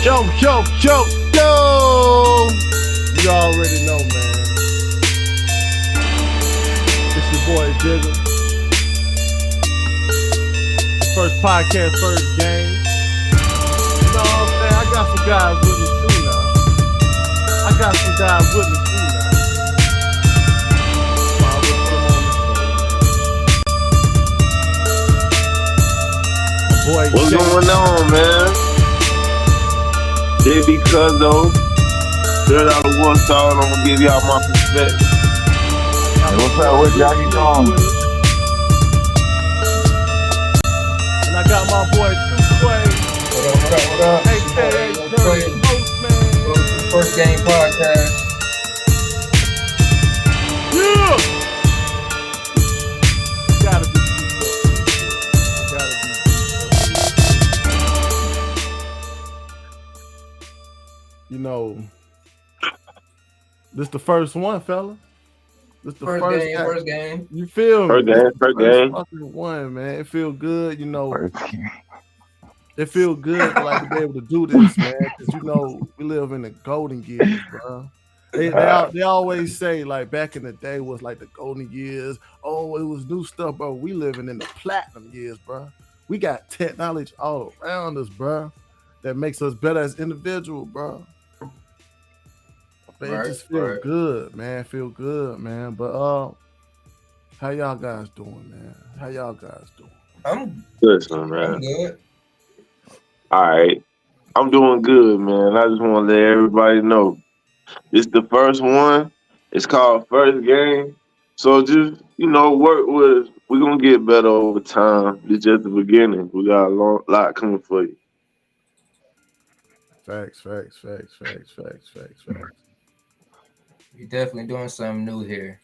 Yo. You already know, man. It's your boy Digger. First podcast, first game. You know what I'm saying? I got some guys with me too now. So I will put them on the show, man. My boy What's Jay. going on, man? JB Cuzzo, straight out of Warsaw, and I'm gonna give y'all my perspective. Hey, what's up? What y'all you doing? And I got my boy Tush. What up? AKA Dirty Postman. First Game Podcast. Yeah! Gotta be. You know, this the first one, fella. This the First game. You feel me? First game. Fucking one, man. It feel good, you know. It feel good to like be able to do this, man. Because you know we live in the golden years, bro. They always say like back in the day was like the golden years. Oh, it was new stuff, bro. We living in the platinum years, bro. We got technology all around us, bro. That makes us better as individuals, bro. But it just feel good, man. Feel good, man. But how y'all guys doing, man? I'm Listen, man. I'm good. All right. I'm doing good, man. I just want to let everybody know. This the first one. It's called First Game. So just, work with us. We're going to get better over time. It's just the beginning. We got a lot coming for you. Facts. We're definitely doing something new here.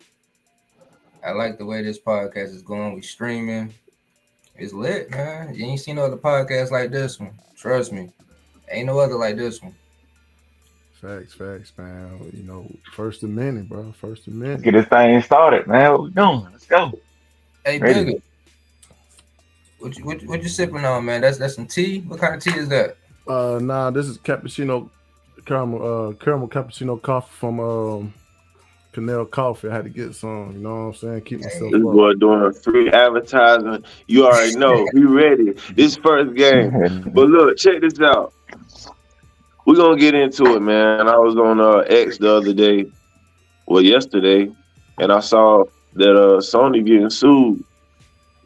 I like the way this podcast is going. We streaming. It's lit, man. You ain't seen no other podcast like this one. Trust me. Ain't no other like this one. Facts, man. You know, first and many, bro. Let's get this thing started, man. What we doing? Let's go. Hey, Bigger. What you sipping on, man? That's some tea? What kind of tea is that? Nah, this is cappuccino caramel cappuccino coffee from Canal Coffee. I had to get some, you know what I'm saying? Keep myself This up. boy doing free advertising. You already know. He ready. This first game. But look, check this out. We're going to get into it, man. I was on X the other day, yesterday, and I saw that Sony getting sued.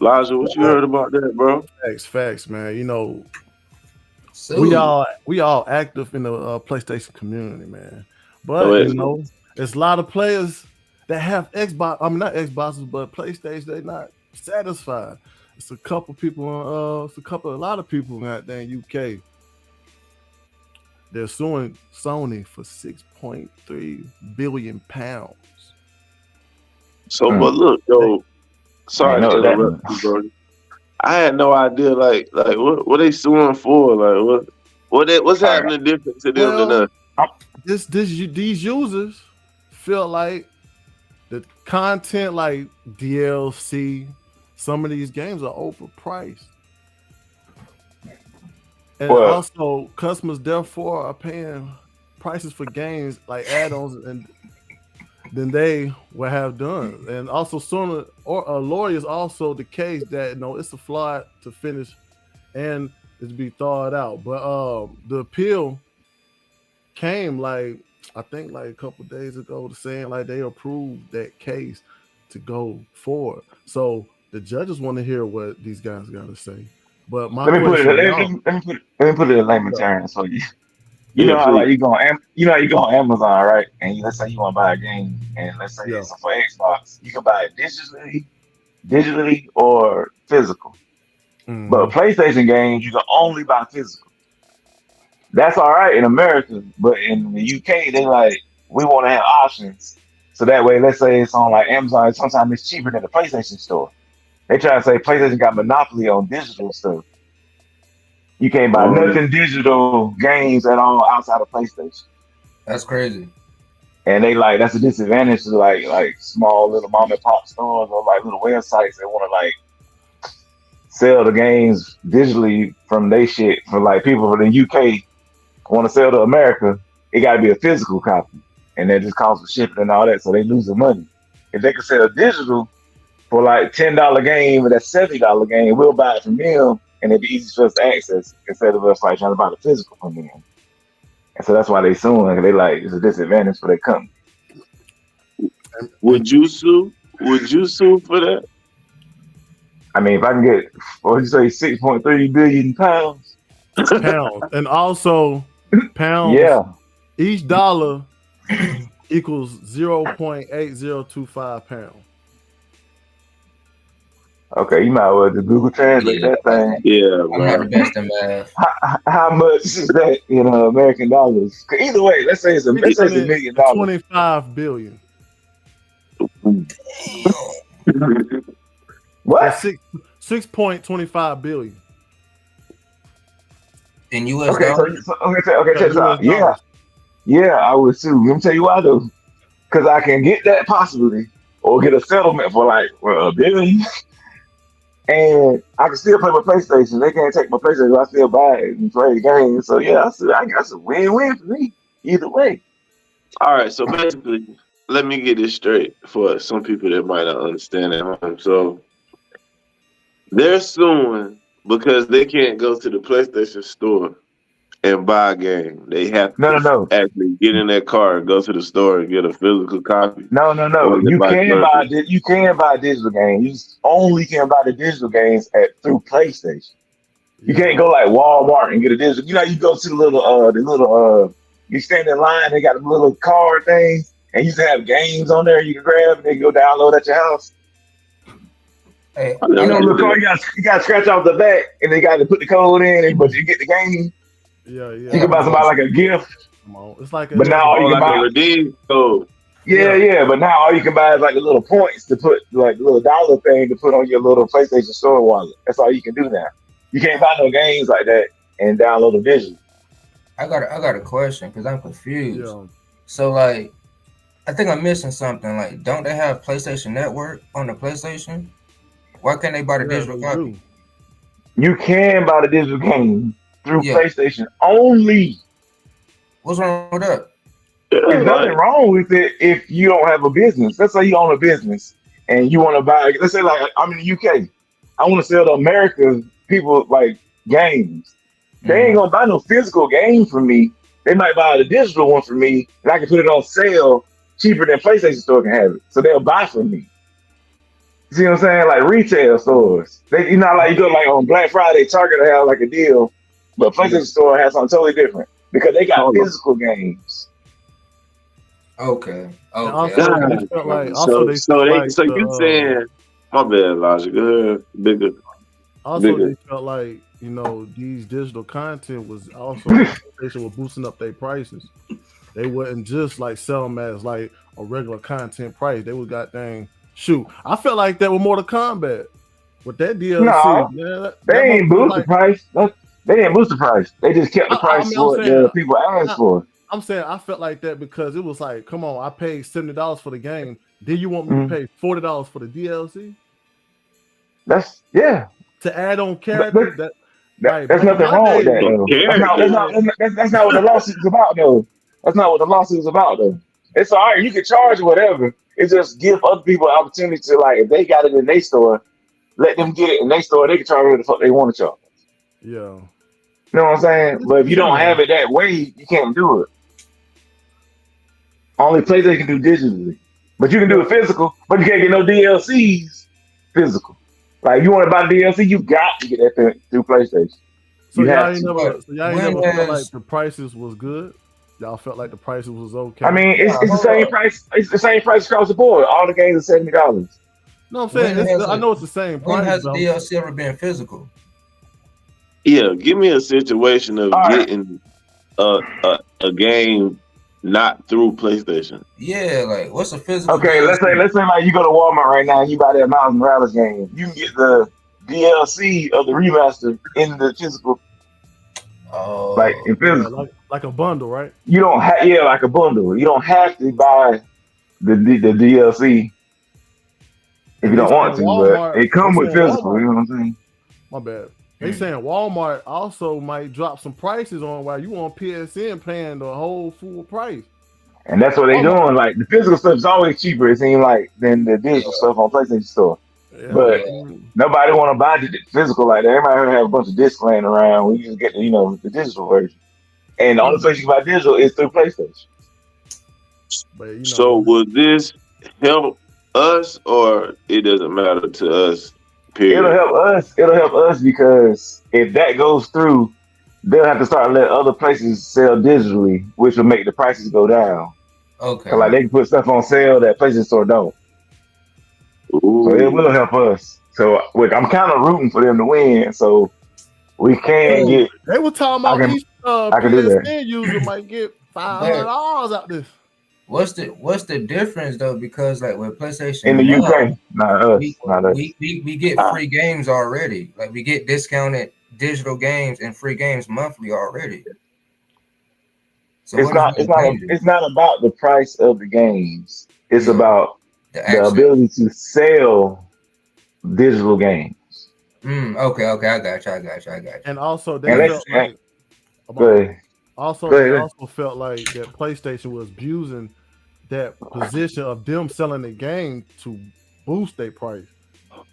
Elijah, what you heard about that, bro? Facts, man. You know, So, we all active in the PlayStation community, man. But, you know, there's a lot of players that have Xbox. I mean, not Xboxes, but PlayStation. They're not satisfied. It's a lot of people out there in UK. They're suing Sony for £6.3 billion. So, but look, yo, sorry to interrupt you, bro. I had no idea, like what they suing for? Like, what's happening different to them than us? These users feel like the content, like DLC, some of these games are overpriced. And also, customers therefore are paying prices for games like add-ons than they would have done. And also, sooner or lawyers also the case that it's a flaw to finish and it's be thawed out. But the appeal came I think a couple of days ago, saying like they approved that case to go forward. So the judges want to hear what these guys got to say. But my let me put it in layman terms. So you know how you go on Amazon, right? And let's say you want to buy a game, and let's say it's for Xbox, you can buy it digitally or physical. Mm-hmm. But PlayStation games, you can only buy physical. That's all right in America, but in the UK, they we want to have options. So that way, let's say it's on Amazon, sometimes it's cheaper than the PlayStation store. They try to say PlayStation got monopoly on digital stuff. You can't buy nothing digital games at all outside of PlayStation. That's crazy. And they that's a disadvantage to like small little mom and pop stores or little websites that want to sell the games digitally from they shit for people from the UK want to sell to America, it got to be a physical copy, and that just costs for shipping and all that, so they lose the money. If they can sell digital for like $10 game, or that $70 game, we'll buy it from them, and it'd be easy for us to access instead of us like trying to buy the physical from them. And so that's why they suing. They like it's a disadvantage for their company. Would you sue? Would you sue for that? I mean, if I can get, what did you say, 6.3 billion pounds? Pounds. And also pounds. Yeah. Each dollar equals 0.8025 pounds. Okay, you might well just Google Translate that thing. Yeah, I'm not the best in math. How much is that in American dollars? 'Cause either way, let's say it's $1 million. 25 billion. What? 6.25 billion. In US Okay, dollars? okay, check this out. Yeah, I would sue. Let me tell you why though. Because I can get that possibly, or get a settlement for like $1 billion. And I can still play my PlayStation. They can't take my PlayStation. I still buy it and play the game. So yeah, I guess a win-win for me. Either way. All right, so basically, let me get this straight for some people that might not understand at home. So they're suing because they can't go to the PlayStation store and buy a game. They have No. actually get in their car and go to the store and get a physical copy. No. You can buy digital games. You just only can buy the digital games through PlayStation. You can't go like Walmart and get a digital. You know, you go to you stand in line. They got a little card thing, and you can have games on there. You can grab and they go download at your house. Hey, You know, the car you got to scratch off the back, and they got to put the code in, but you get the game. Yeah. You can buy somebody like a gift. Come on. It's like But now all you can buy a redeem code. Yeah. But now all you can buy is like the little points to put, like the little dollar thing to put on your little PlayStation Store wallet. That's all you can do now. You can't buy no games like that and download them digitally. I got a question because I'm confused. Yeah. So like, I think I'm missing something. Like, don't they have PlayStation Network on the PlayStation? Why can't they buy the digital copy? You can buy the digital game through PlayStation only. What's wrong with that? There's nothing wrong with it if you don't have a business. Let's say you own a business and you want to buy. Let's say like I'm in the UK. I want to sell to American people like games. They ain't gonna buy no physical game from me. They might buy the digital one from me, and I can put it on sale cheaper than PlayStation Store can have it. So they'll buy from me. You see what I'm saying? Like retail stores. You know, like you go like on Black Friday, Target will have like a deal, but PlayStation Store has something totally different because they got physical games. Okay. So you saying my bad, Logic. Bigger. Also, they felt like, you know, these digital content was also PlayStation were boosting up their prices. They wouldn't just like sell them as like a regular content price. They would goddamn shoot. I felt like that with Mortal Kombat with that DLC. No, they ain't boost the price. They didn't boost the price. They just kept the price what the people asked for. I'm saying I felt like that because it was like, come on, I paid $70 for the game. Then you want me to pay $40 for the DLC? That's to add on characters. There's nothing wrong with that. Though. That's not what the lawsuit is about, though. That's not what the lawsuit is about, though. It's all right. You can charge whatever. It just give other people an opportunity to, like, if they got it in their store, let them get it in their store. They can charge whatever the fuck they want to charge. Yeah. You know what I'm saying? But if you don't have it that way, you can't do it. Only PlayStation can do digitally. But you can do it physical, but you can't get no DLCs physical. Like, you want to buy DLC, you got to get that through PlayStation. So y'all ain't never felt like the prices was good? Y'all felt like the prices was okay? I mean, it's the same price. It's the same price across the board. All the games are $70. No, I'm saying I know it's the same price. When has DLC ever been physical? Yeah, give me a situation of getting a game not through PlayStation. Yeah, like what's a physical? Okay, let's say like you go to Walmart right now and you buy that Miles Morales game. You can get the DLC of the remaster in the physical. Oh, like in physical, like a bundle, right? You don't have like a bundle. You don't have to buy the DLC if you don't want to, but it comes with physical. You know what I'm saying? My bad. They saying Walmart also might drop some prices on while you on PSN paying the whole full price. And that's what they Walmart, doing. Like the physical stuff is always cheaper, it seems like, than the digital stuff on PlayStation Store. yeah. But nobody want to buy the physical like that. Everybody have a bunch of discs laying around. We just get the digital version. And the only place you can buy digital is through PlayStation. But So will this help us, or it doesn't matter to us? Period. It'll help us because if that goes through, they'll have to start letting other places sell digitally, which will make the prices go down. Okay. Like they can put stuff on sale that PlayStation Store don't. Ooh. So it will help us. So I'm kind of rooting for them to win. So we can get. They were talking about each PSN user might get $500 out this. What's the difference though? Because like with PlayStation in the UK, not us, we get free games already. Like we get discounted digital games and free games monthly already. So it's not about the price of the games. It's about the ability to sell digital games. Okay, I got you. And also they also felt like that PlayStation was abusing that position of them selling the game to boost their price.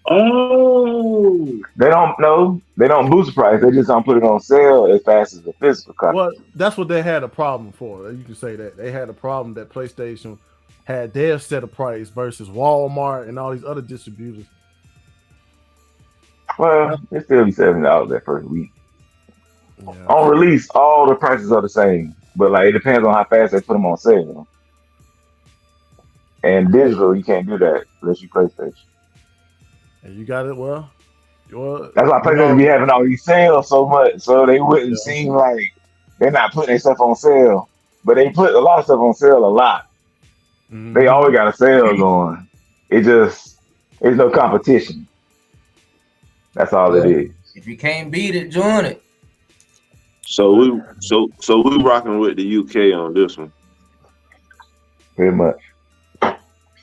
Oh, they don't boost the price. They just don't put it on sale as fast as the physical copy. Well, that's what they had a problem for. You can say that they had a problem that PlayStation had their set of price versus Walmart and all these other distributors. Well, it still be $7 that first week. Yeah. On release, all the prices are the same, but like it depends on how fast they put them on sale. And digital, you can't do that unless you PlayStation. And you got it. Well, that's why PlayStation be having all these sales so much, so they wouldn't seem like they're not putting their stuff on sale, but they put a lot of stuff on sale a lot. Mm-hmm. They always got a sale going. It's no competition. That's all it is. If you can't beat it, join it. So we rocking with the UK on this one. Pretty much.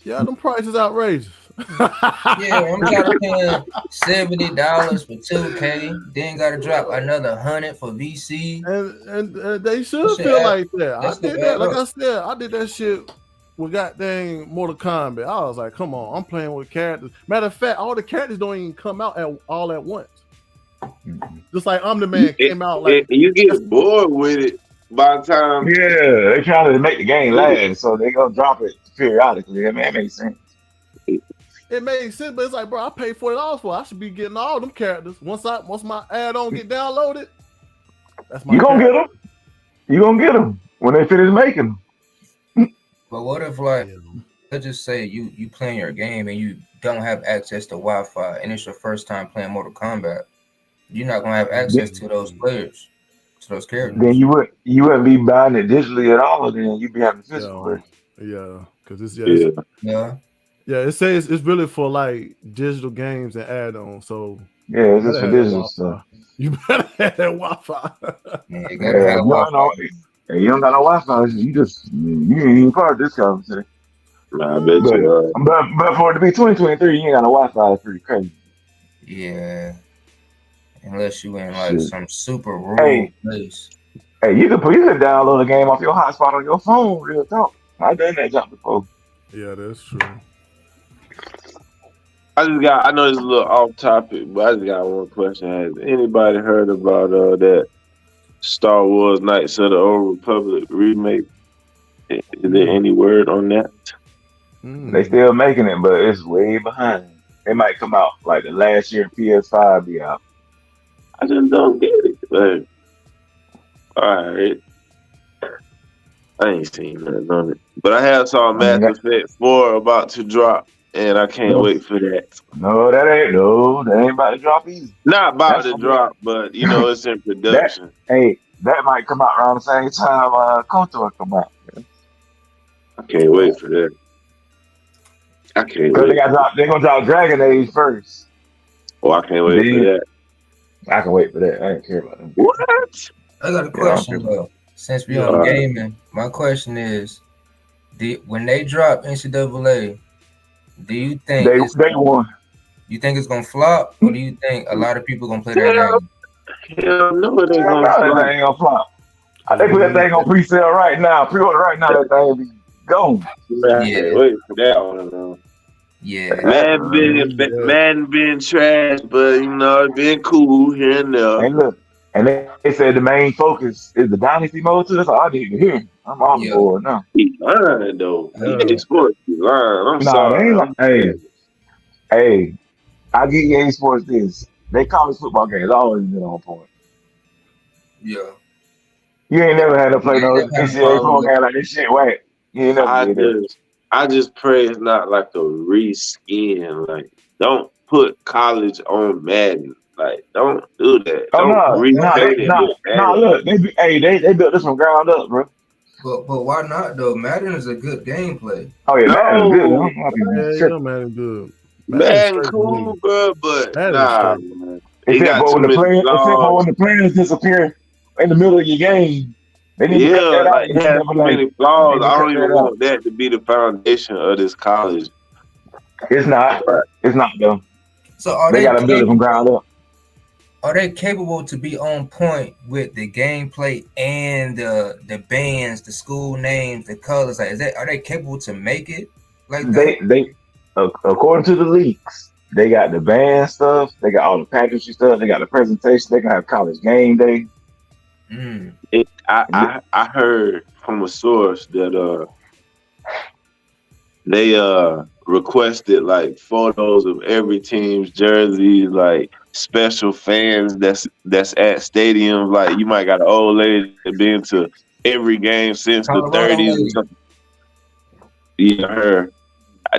Yeah, them prices outrageous. Yeah, I'm tired of paying $70 for 2K. Then got to drop another $100 for VC. And they should feel like that. I did that. Like I said, I did that shit with goddamn Mortal Kombat. I was like, come on, I'm playing with characters. Matter of fact, all the characters don't even come out all at once. Just like Omni-Man came out like you get bored with it by the time. Yeah, they trying to make the game last, so they gonna drop it periodically. I mean, that makes sense. It made sense, but it's like, bro, I paid $40 for it. I should be getting all them characters. Once my add-on get downloaded, that's my. You gonna get them. You gonna get them when they finish making them. But what if, like, let's just say you playing your game and you don't have access to Wi-Fi, and it's your first time playing Mortal Kombat? You're not gonna have access to those players, to those characters. Then you wouldn't be buying it digitally at all. Then you'd be having physical. Yeah, because it's just it says it's really for like digital games and add-ons. So yeah, it's just for digital stuff. You better have that Wi-Fi. You gotta have Wi-Fi. You don't got no Wi-Fi. You ain't even part of this conversation. Nah, I bet you. But for it to be 2023, you ain't got no Wi-Fi. It's pretty crazy. Yeah. Unless you in like some super rural place. Hey, you could download a game off your hotspot on your phone. Real talk. I've done that jump before. Yeah, that's true. I know it's a little off topic, but I just got one question. Has anybody heard about that Star Wars Knights of the Old Republic remake? Is there any word on that? They still making it, but it's way behind. It might come out like the last year PS5 be out. I just don't get it. Like, all right. I ain't seen nothing on it. But I have saw Mass Effect 4 about to drop, and I can't wait for that. No, that ain't about to drop either. Not about to drop, but it's in production. That might come out around the same time KOTOR come out. I can't wait for that. I can't wait. They're gonna drop Dragon Age first. Oh, I can't wait for that. I can wait for that. I ain't care about them. What? I got a question though. Since we on gaming, my question is, when they drop NCAA, do you think they won? You think it's gonna flop, or do you think a lot of people gonna play that Hell, game? hell no, it ain't Hell gonna no, that flop. thing ain't gonna flop. Cause They put that we thing on pre-sale right now. Pre-order right now. That thing will be gone. I Yeah, can't wait for that one. yeah. Man been trash, but it been cool here and there. And look, and they said the main focus is the dynasty mode too. That's all I need to hear. I'm on Yeah. board now. He lying though. EA yeah. Sports be lying. I'm Nah, they ain't sorry. like, hey, I give EA Sports this. They college football games always been on point. Yeah. You ain't never had to play They no never had a NCAA problem with program like this shit whack. You ain't never I did that. just I just pray it's not like a reskin. Like, don't put college on Madden. Like, don't do that. Oh Don't no, recreate it with Madden. look, they built this from ground up, bro. But why not though? Madden is a good gameplay. Oh yeah, man, is good. No, I'm not even Yeah, tripping. man, good. Madden Madden straight to cool, me. bro, but Madden nah, straight. man. It got too many Except for when flaws. the players disappear in the middle of your game, they need to cut Yeah, that out. like But it you has never too like, many they flaws. need to I cut don't even that out. want that to be the foundation of this college. It's not. It's not though. So are They they gotta build it from ground capable? up. Are they capable to be on point with the gameplay and the bands, the school names, the colors? Like, are they capable to make it like that? They according to the leaks, they got the band stuff, they got all the packaging stuff, they got the presentation, they can have college game day. Mm. I heard from a source that they requested like photos of every team's jerseys, like special fans that's at stadiums. Like, you might got an old lady that been to every game since the Colorado 30s or lady. something. Yeah, her.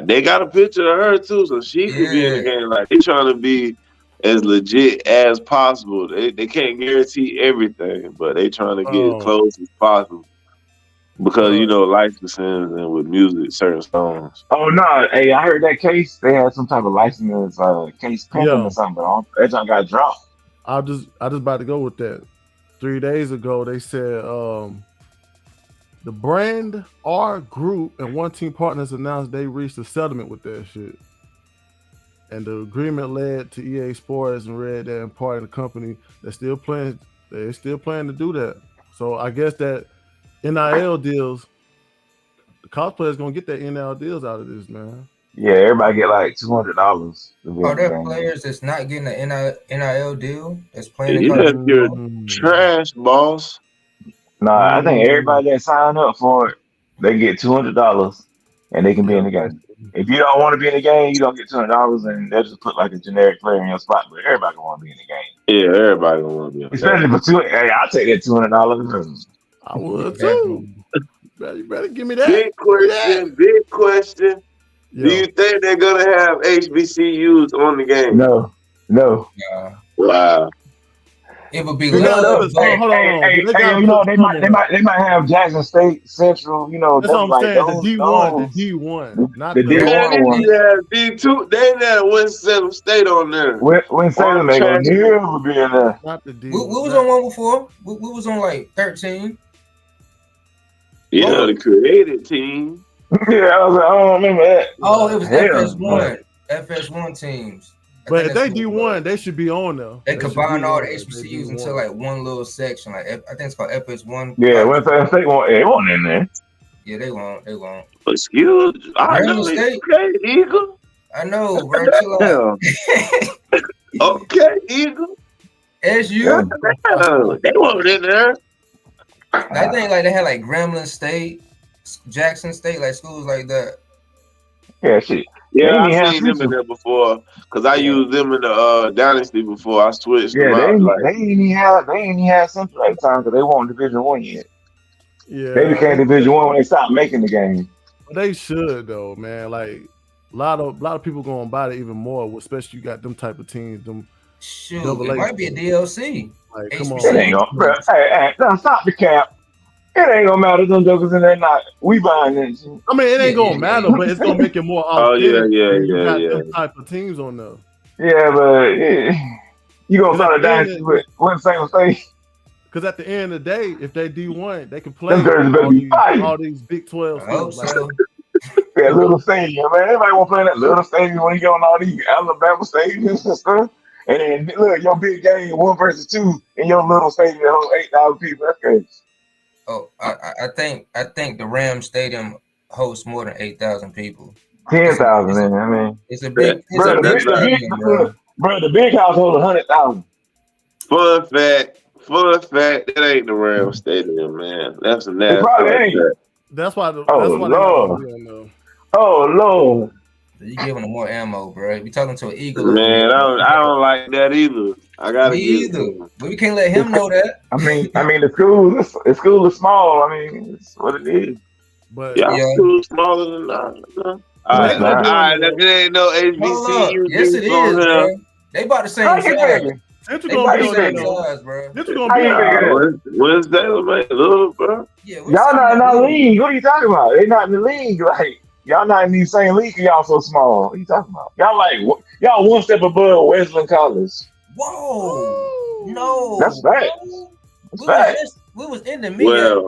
They got a picture of her too, so she could be in the Yeah. game. Like, they trying to be as legit as possible. They can't guarantee everything, but they trying to get as Um, close as possible. Because uh, licensing and with music, certain songs. Oh no, hey, I heard that case. They had some type of license case pending yeah. or something, but that time got dropped. I just about to go with that. 3 days ago, they said the brand R Group and One Team Partners announced they reached a settlement with that shit. And the agreement led to EA Sports and Red Dead and part of the company they're still planning to do that. So I guess that NIL deals, the cosplayers gonna get that NIL deals out of this, man. Yeah, everybody get like $200 to be Are in the there game. players that's not getting an NIL deal that's playing in Yeah, college? if you're Mm. trash, boss. Nah, I think everybody that sign up for it, they get $200 and they can be in the game. If you don't want to be in the game, you don't get $200 and they'll just put like a generic player in your spot. But everybody want to be in the game, Yeah, everybody gonna want to be on especially that. for two. Hey, I'll take that $200. I would Definitely. too. You better give me that. Big question, big question. Yeah. Do you think they're gonna have HBCUs on the game? No. Wow. It would be They got- love. hold on. Hey, They got you know, they somewhere. might have Jackson State, Central. You know, That's what I'm like saying. The those, D1, not the the D1 one. Yeah, D2. They had Winston State on there. When Salem ain't gonna never be in there. not the D1. We was on one before. We was on like 13. Yeah, the creative team. Yeah, I was like, I don't remember that. Oh, it was Hell, FS1. FS1 teams. I But think if they that's what it was. D1, they should be on there. They should combine be all on the there. HBCUs They into D1. like one little section. Like I think it's called FS1. Yeah, when Salem State won't in there. Yeah, they won't. They won't. Excuse. I know. Grambling State. Okay, Eagle. I know, bro. Chill out. Okay, Eagle. SU. Yeah. They weren't in there. I think like they had like Grambling State, Jackson State, like schools like that. Yeah, shit. Yeah, They I've ain't seen them in Central. there before because I used them in the Dynasty before. I switched Yeah, them out. they ain't even had Central at the time because they weren't Division One yet. Yeah, They became Division One when they stopped making the game. They should though, man. Like a lot of people gonna buy it even more, especially you got them type of teams. Them Shoot, Double it A. might be a DLC. like, come HBCU. It ain't on. gonna, bro. Hey, now stop the cap. It ain't gonna matter. Them jokers in there not. We buying this. I mean, it ain't Yeah, gonna matter, but it's gonna make it more Oh, authentic. yeah, when you got yeah. them type of teams on there. Yeah, but you gonna start a Because at the dynasty end with one single state. Because at the end of the day, if they D1, they can Them play jerseys better be fire. all these Big 12 I hope schools. Like, so. That little stadium, man. Everybody want to play in that little stadium when you go on all these Alabama stadiums and stuff. And then look, your big game, 1 versus 2, in your little stadium, that holds 8,000 people. That's crazy. Oh, I think the Ram Stadium hosts more than 8,000 people. 10,000, man. I mean, it's a big bro, stadium, bro. The big house holds 100,000. Fun fact, that ain't the Ram Stadium, man. That's a It nasty probably ain't. fact. That's why. Oh, That's why they not Lord. gonna be on there. Oh, Lord. You giving them more ammo, bro. We talking to an eagle. Man, I don't like that either. I gotta Me give it either. to him. But we can't let him know that. I mean, the school is small. I mean, it's what it is. But Y'all Yeah. too smaller than that. But All they gonna right, be on there. it ain't no Hold up. HBCU. Yes, it on is, here. bro. They about the same How you size. figure? Central They gonna about be the on same there though. size, bro. Central gonna How be you on there. figure? When's Taylor, man? Little, bro. Yeah, Y'all not in our league. What are you talking about? They not in the league. Like y'all not in the same league. Y'all so small. What are you talking about? Y'all one step above Wesleyan College. Whoa. Ooh. No. That's facts. bro. That's facts. We was in the media.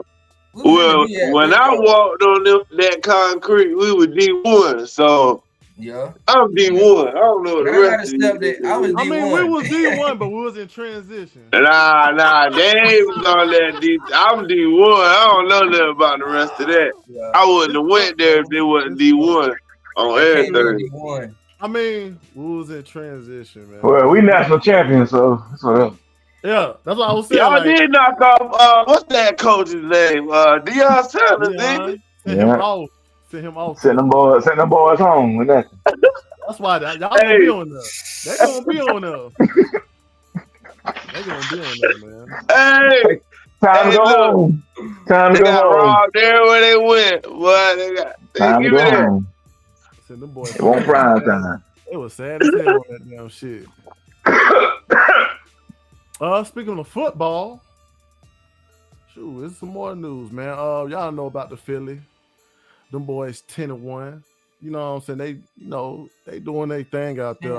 Well, when I walked on that concrete, we were D1. So Yeah. I'm D1. I don't know But the I rest gotta of step you. that. I was I mean, we D1. was D1, but we was in transition. Nah, they ain't was on that D. I'm D1. I don't know nothing about the rest of that. Yeah. I wouldn't have It's went up, there if though. they wasn't It's D1 up. on They came in everything. D1. I mean, we was in transition, man. Well, we national champions, so that's what up. Yeah, that's what I was saying. Y'all Like, did knock off. What's that coach's name? Deion Sanders, didn't Dion, it? send him Yeah. off. Send him off. Send them boys home with nothing. That's why y'all gonna be Hey, on there. They gonna be on there. They gonna be on there, man. hey, Time to go look. home. Time to They go got home. robbed everywhere they went. Boy, they Time to give go me that. home. Send them boys. It won't prime time. It was sad as hell on that damn shit. Speaking of football, shoot, there's some more news, man. Y'all know about the Philly. Them boys 10-1. You know what I'm saying? They doing their thing out there.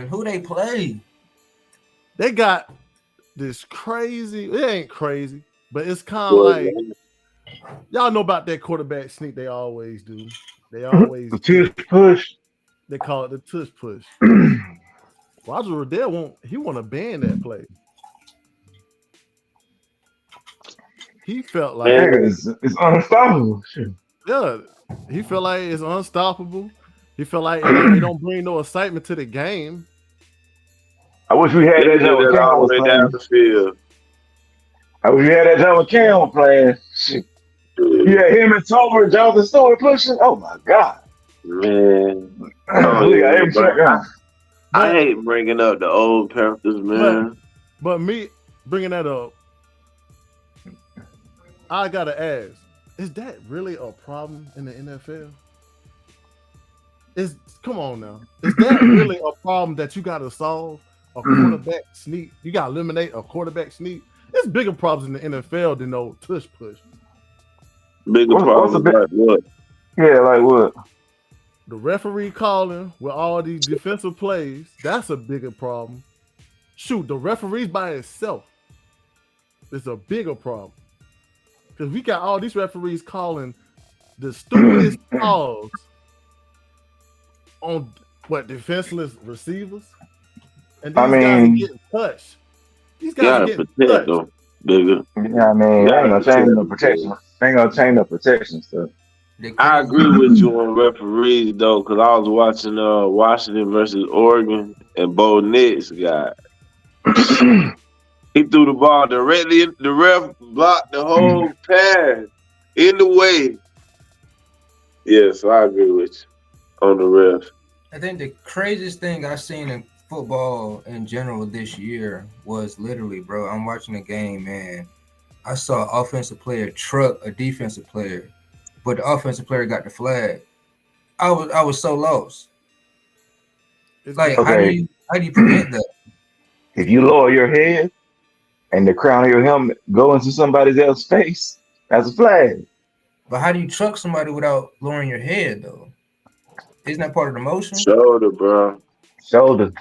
Who they play? They got this crazy. It ain't crazy, but it's kind of like y'all know about that quarterback sneak. They always do. They always The Tush push. They call it the Tush push. Roger Goodell want to ban that play. He felt like it's unstoppable. Shit. Yeah, he felt like it's unstoppable. He felt like it don't bring no excitement to the game. I wish we had that jump with Cam was down the field. I wish we had that jump with Cam was playing. Shit. Yeah, him and Tomer and Jonathan Stewart pushing. Oh my God. Man. I hate bringing up the old Panthers, man. But me bringing that up, I gotta ask: is that really a problem in the NFL? Come on now. Is that really a problem that you gotta solve? A quarterback sneak. You gotta eliminate a quarterback sneak. There's bigger problems in the NFL than no tush push. Bigger problems like what? Yeah, like what? The referee calling with all these defensive plays, that's a bigger problem. Shoot, the referees by itself is a bigger problem. Because we got all these referees calling the stupidest calls on defenseless receivers. And these guys are getting touched. These guys are getting touched. Them, bigger. Yeah, I mean, they ain't gonna change the protection. They ain't gonna change the protection stuff. I agree with you on referees though, because I was watching Washington versus Oregon, and Bo Nix got he threw the ball directly. The ref blocked the whole pass in the way. Yeah, so I agree with you on the ref. I think the craziest thing I've seen in football in general this year was literally, bro, I'm watching a game, man. I saw an offensive player truck a defensive player, but the offensive player got the flag. I was so lost. It's like, how do you prevent that? If you lower your head and the crown of your helmet go into somebody else's face, that's a flag. But how do you truck somebody without lowering your head, though? Isn't that part of the motion? Shoulder, bro. Shoulder.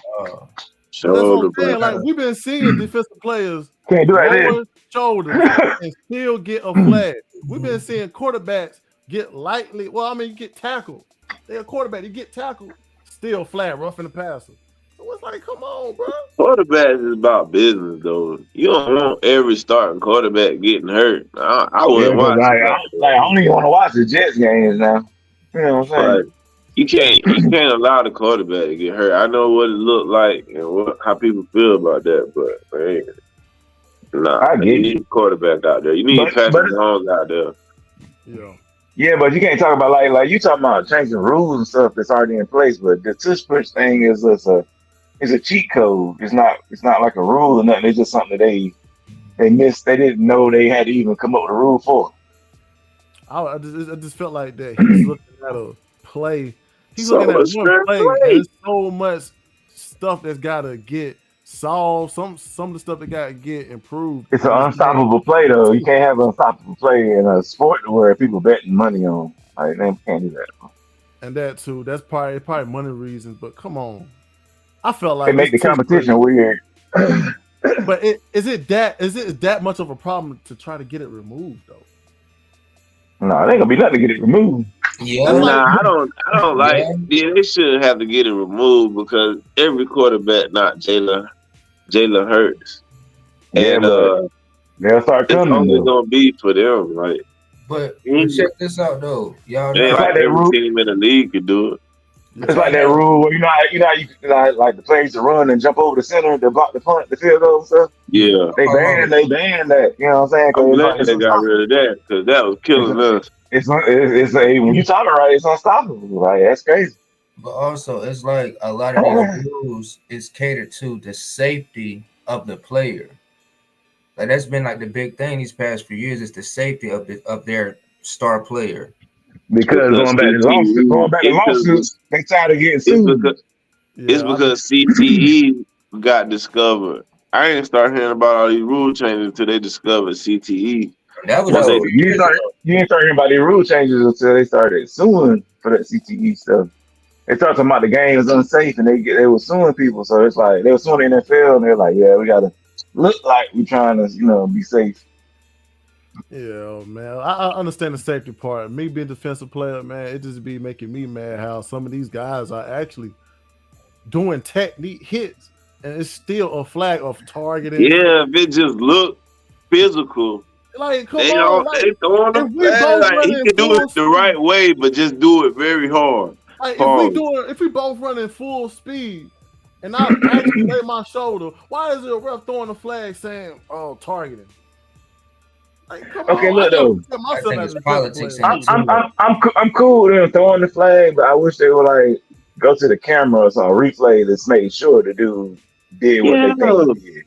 Shoulder, bro. Like, we've been seeing defensive players can't do lower shoulders and still get a flag. We've been seeing quarterbacks get lightly. Well, I mean, you get tackled. They're a quarterback. You get tackled, still flat, roughing the passer. So it's like, come on, bro. Quarterbacks is about business, though. You don't want every starting quarterback getting hurt. I Yeah, wouldn't but watch it like I that. don't even want to watch the Jets games now. You know what I'm Like saying? you can't allow the quarterback to get hurt. I know what it looked like and how people feel about that, but man, nah, I you get it. need a quarterback out there. You need But Patrick Mahomes out there. Yeah. yeah, but you can't talk about like you talking about changing rules and stuff that's already in place. But the tush push thing is just a cheat code. It's not like a rule or nothing. It's just something that they missed. They didn't know they had to even come up with a rule for. I just felt like that he's looking at a play. He's So looking at a one straight play, and play. there's so much stuff that's got to get solved. Some of the stuff that got to get improved It's an in this game. unstoppable play though. You can't have an unstoppable play in a sport where people betting money on. Like they can't do that. And that too. That's probably money reasons. But come on, I felt They like make this the tush push. competition weird. But is it that much of a problem to try to get it removed though? No, it ain't gonna be nothing to get it removed. It's Yeah, like Nah, I don't like. yeah. Yeah, they shouldn't have to get it removed because every quarterback not Jalen Hurts, Yeah, and but they'll start it's coming only though. gonna be for them. Like But check this out though. Y'all it ain't It's know like like that every rule. team in the league could do it. It's like yeah, that rule where like the players to run and jump over the center to block the punt, the field goal and stuff. yeah. Yeah, They hold ban on. that. You know what I'm saying? I'm Because it's like glad it's they got unstoppable. rid of that because that was It's killing us. it's a when you talk it right, it's unstoppable. Like that's crazy. But also it's like a lot of these rules is catered to the safety of the player. Like that's been like the big thing these past few years is the safety of their star player. Because Because going CTE, back to it could, lawsuits, they tired of getting it's sued. because it's Yeah, because CTE got discovered. I didn't start hearing about all these rule changes until they discovered CTE. And that was Once just they No, 2 years ago. you didn't start hearing about the rule changes until they started suing for that CTE stuff. They started talking about the game was unsafe and they were suing people. So it's like they were suing the NFL and they're like, yeah, we gotta look like we're trying to, be safe. yeah, man. I understand the safety part. Me being a defensive player, man, it just be making me mad how some of these guys are actually doing technique hits, and it's still a flag of targeting. Yeah, if it just look physical, Like, come they on, don't like they throwing if a we flag. both Like he running can do it full the speed, right way, but just do it very hard. like Pause. if we both running full speed, and I actually lay my shoulder, why is it a ref throwing a flag saying, "Oh, targeting"? Like, come Okay, on, I look gotta though, protect I myself think as it's a defensive politics player in I'm too. it I'm too I'm though. I'm cool with them throwing the flag, but I wish they would like go to the camera or some replay that's made sure the dude did what they Yeah, think he did.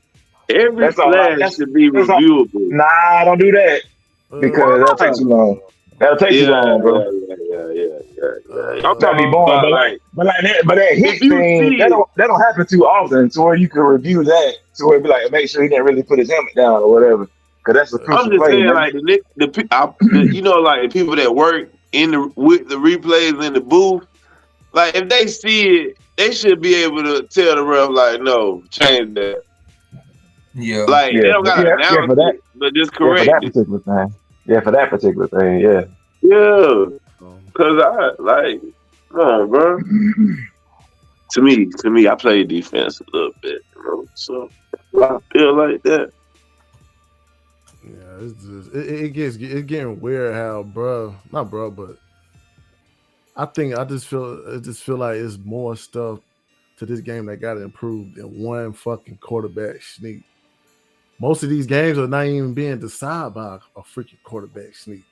every That's all. flag should be That's all. reviewable. Nah, don't do that because that'll take Why? too long. That'll take too Yeah, long, bro. I'm That'd be talking boring, about but like that if hit you thing see it. that don't happen too often to where you can review that to where it be like make sure he didn't really put his helmet down or whatever because that's a I'm crucial just play, saying, man. like like the people that work with the replays in the booth. Like if they see it, they should be able to tell the ref, like, no, change that. Yeah. Like they don't gotta announce For that it, but just yeah for correct that it. particular thing for that particular thing Yeah, cause I like, come on, bro. To me, I play defense a little bit, so I feel like that. Yeah, it's just it's getting weird how, not bro, but I just feel like it's more stuff to this game that got to improve than one fucking quarterback sneak. Most of these games are not even being decided by a freaking quarterback sneak.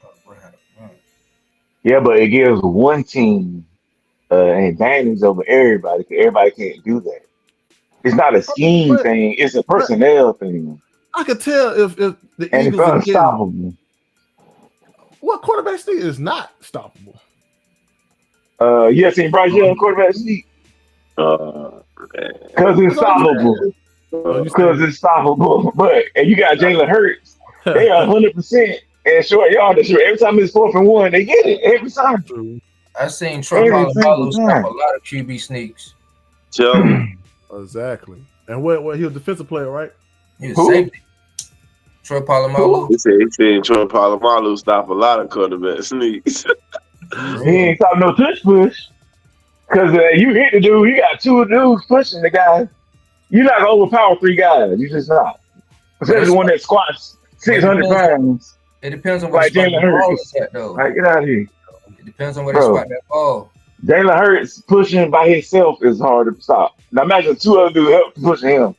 yeah, but it gives one team an advantage over everybody because everybody can't do that. It's not a scheme But, thing; it's a but personnel thing, I could tell if the and it's Eagles are getting unstoppable. what quarterback sneak is not stoppable. You ever seen Bryce Young quarterback sneak? Uh, Because it's That's all you stoppable. saying. You Because saying it's stoppable. But and you got Jalen Hurts, they are 100% and short yardage. Every time it's 4th and 1, they get it every time. True. I seen Troy Every single Polamalu stop a time. lot of QB sneaks. tell me. Exactly. And what he was a defensive player, right? He was Who? safety. Troy Polamalu. Who? He said Troy Polamalu stop a lot of quarterback sneaks. He ain't talking no tush push. Because you hit the dude, you got two dudes pushing the guy. You're not going to overpower three guys. You just not. But Especially it's one that squats but 600 pounds. it depends on where the Like spot Jalen that ball Hurts. is at, though. Like, get out of here. It depends on where they Bro, spot that ball. Jalen Hurts pushing by himself is hard to stop. Now imagine two other dudes help pushing him.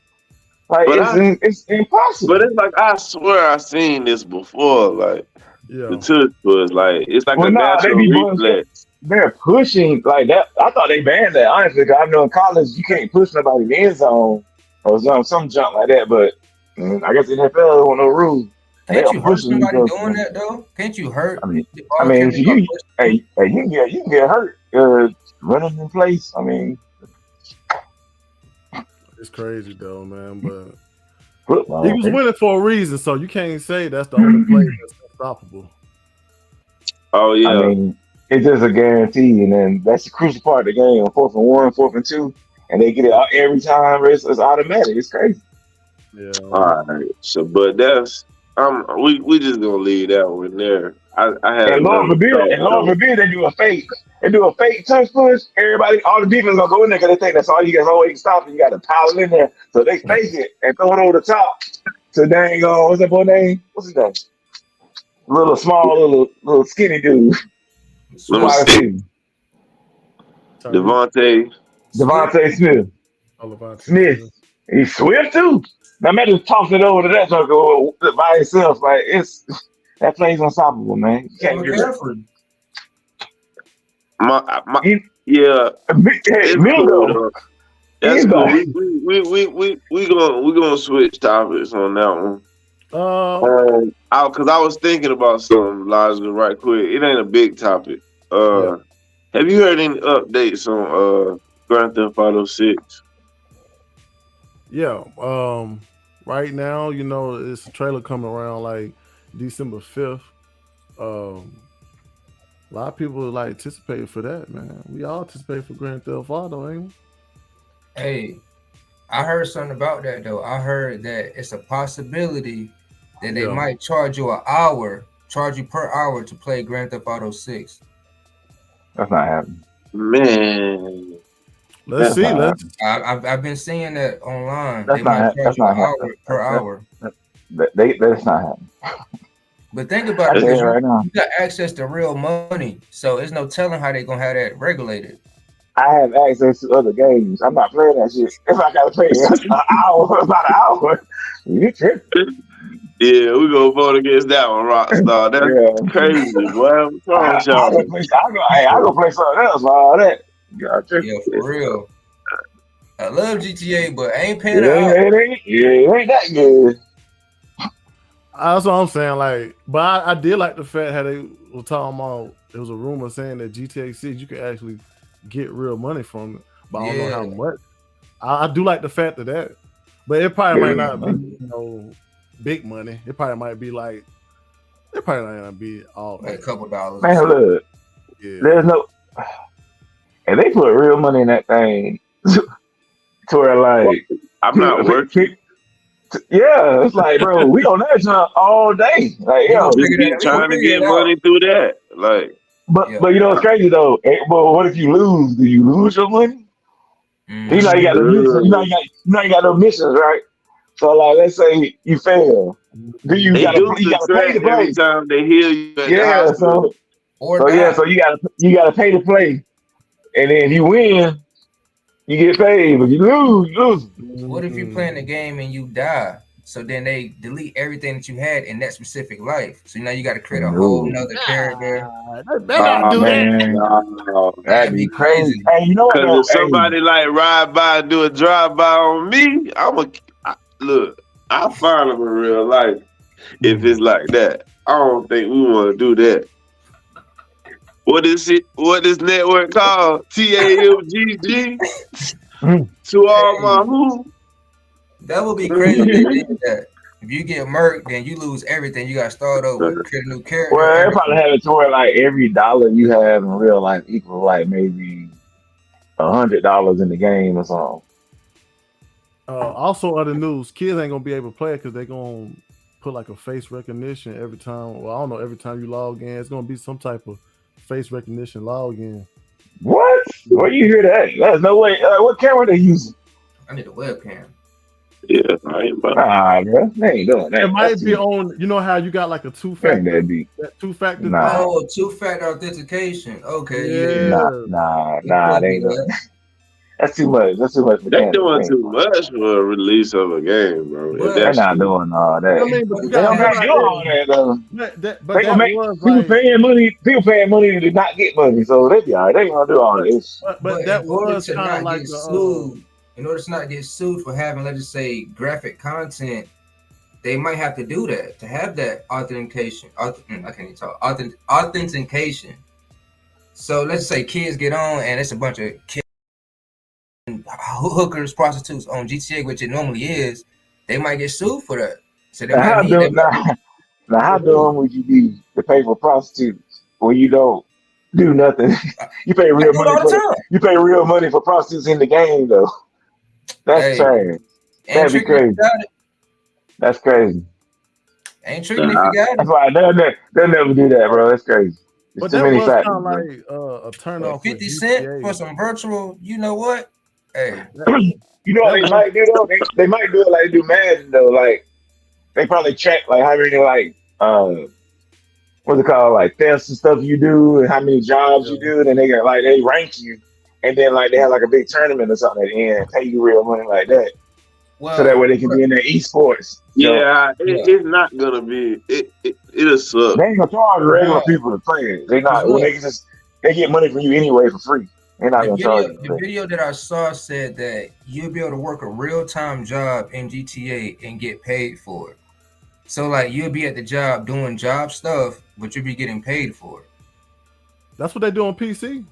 Like, But it's impossible. but it's like I swear I seen this before. Like the Yeah. tush was like it's like Well, a nah, they natural be bullshit. reflex. They're pushing like that. I thought they banned that, honestly, because I know in college you can't push nobody in the end zone or some junk like that. But I guess in the NFL, there were no rules. And they Can't are you hurt pushing somebody each doing other. that though? Can't you hurt? I mean, All kidding about you pushing. you can get hurt running in place. I mean, It's crazy though, man. But football. he was winning for a reason, so you can't say that's the only play that's unstoppable. Oh I yeah. mean, it's just a guarantee, and then that's the crucial part of the game. 4th and 1, 4th and 2, and they get it out every time. It's automatic. It's crazy. Yeah. All right. So, but that's we just gonna leave that one there. I had And Lord another forbid, thought though. they do a fake. They do a fake touch push. Everybody, all the defense gonna go in there because they think that's all you guys always stop. You got to pile it in there, so they fake it and throw it over the top. So dang, what's that boy name? What's his name? Little small, little skinny dude. Let me Wide see. receiver. Devontae. Devontae Smith. Levante Smith. He's swift too. Now imagine tossing it over to that joker by himself. Like that play's unstoppable, man. You can't do that. McCaffrey. Yeah. It's Mingo. cool, though. That's cool. Mingo. We gonna switch topics on that one. Because I was thinking about something, Elijah, right quick. It ain't a big topic. Yeah. Have you heard any updates on Grand Theft Auto 6? Yeah. Right now, it's a trailer coming around like December 5th. A lot of people like anticipating for that, man. We all anticipate for Grand Theft Auto, ain't we? Hey, I heard something about that though. I heard that it's a possibility that they might charge you per hour to play Grand Theft Auto 6. That's not happening. Man. Let's see. I've been seeing that online. That's They might charge you per That- hour. That's not happening. But think about I it, tell you right now. you got access to real money, so there's no telling how they're gonna have that regulated. I have access to other games. I'm not playing that shit. If I gotta play about an hour, you tripping. Yeah, we gonna vote against that one, Rockstar. That's crazy, boy. What's wrong with y'all? I go play something else for all that. Yeah, for real. I love GTA, but I ain't paying it ain't that good. That's what I'm saying. Like, but I did like the fact how they were talking about. There was a rumor saying that GTA 6 you could actually get real money from it, but I don't know how much. I do like the fact of that, but it probably might not be big money. It probably might be like it probably might not be all like a couple dollars. Man, look, there's no, and they put real money in that thing to where like I'm not working. Yeah, it's like, bro, we on that jump all day. Like, just keep trying to get money through that. Like, but you know what's crazy though? But what if you lose? Do you lose your money? You know you got the missions. You got no missions, right? So like, let's say you fail. Do you gotta pay to play every time they heal you at the hospital. So you gotta pay to play, and then if you win, you get paid. But you lose, you lose. What if you playing the game and you die? So then they delete everything that you had in that specific life. So now you got to create a whole nother character. That'd be crazy. Hey, you know what? Because if somebody like ride by and do a drive by on me, look. I'll find them in real life if it's like that. I don't think we want to do that. What is it? What this network called? TAMGG? To all my who? That would be crazy if they did that. If you get murked, then you lose everything. You got to start over, create a new character. Well, they probably have it to where like every dollar you have in real life equals like maybe $100 in the game or something. Also, other news, kids ain't gonna be able to play it because they're gonna put like a face recognition every time. Well, I don't know. Every time you log in, it's gonna be some type of face recognition login. What? Where you hear that? There's no way. What camera they using? I need a webcam. Yeah, I ain't about. Nah, bro. They ain't doing that. It might be on. You know how you got like a Ain't that two-factor, deep. that two-factor Nah. thing? Oh, two-factor authentication. Okay, Yeah. Nah, they ain't doing that. That's too much. That's too much for They them. doing too much for a release of a game, bro. But- They're That's not doing all that. I mean, but you They don't got gotta do all that though. but They that gonna make was people like, paying money. People paying money to not get money, so they be all right. They ain't gonna do all this. but that in order was to kind of not like get sued, in order to not get sued for having, let's just say, graphic content, they might have to do that to have that authentication. I can't even talk. Authentication. So let's say kids get on and it's a bunch of kids, hookers, prostitutes on GTA, which it normally is. They might get sued for that. So they Now might how need dumb, that. now how dumb would you be to pay for prostitutes when you don't do nothing? You pay I real do it money all for the time. you pay real money for prostitutes in the game though. That's Hey, trash. ain't That'd be tricking if you crazy. got it. That's crazy. Ain't tricking if you got it. That's why they'll never do that, bro. That's crazy. There's but too that many was kind factors, of bro. like a turn But off with 50 Cent GTA. for some virtual, you know what? Hey, You know what That they was might do though? They might do it like they do Madden though. Like they probably check like how many like what's it called, like thefts and stuff you do and how many jobs you yeah. do, then they got like they rank you and then like they have like a big tournament or something at the end, pay you real money like that. So that way well, they can be in their esports. So yeah. yeah. It's not gonna be. It'll suck. they ain't gonna charge regular Nah, people to play it. They because not when look, they get money from you anyway for free. They're not gonna charge you for the that. video that I saw said that you'll be able to work a real time job in GTA and get paid for it. So like you'll be at the job doing job stuff, but you'll be getting paid for it. That's what they do on PC.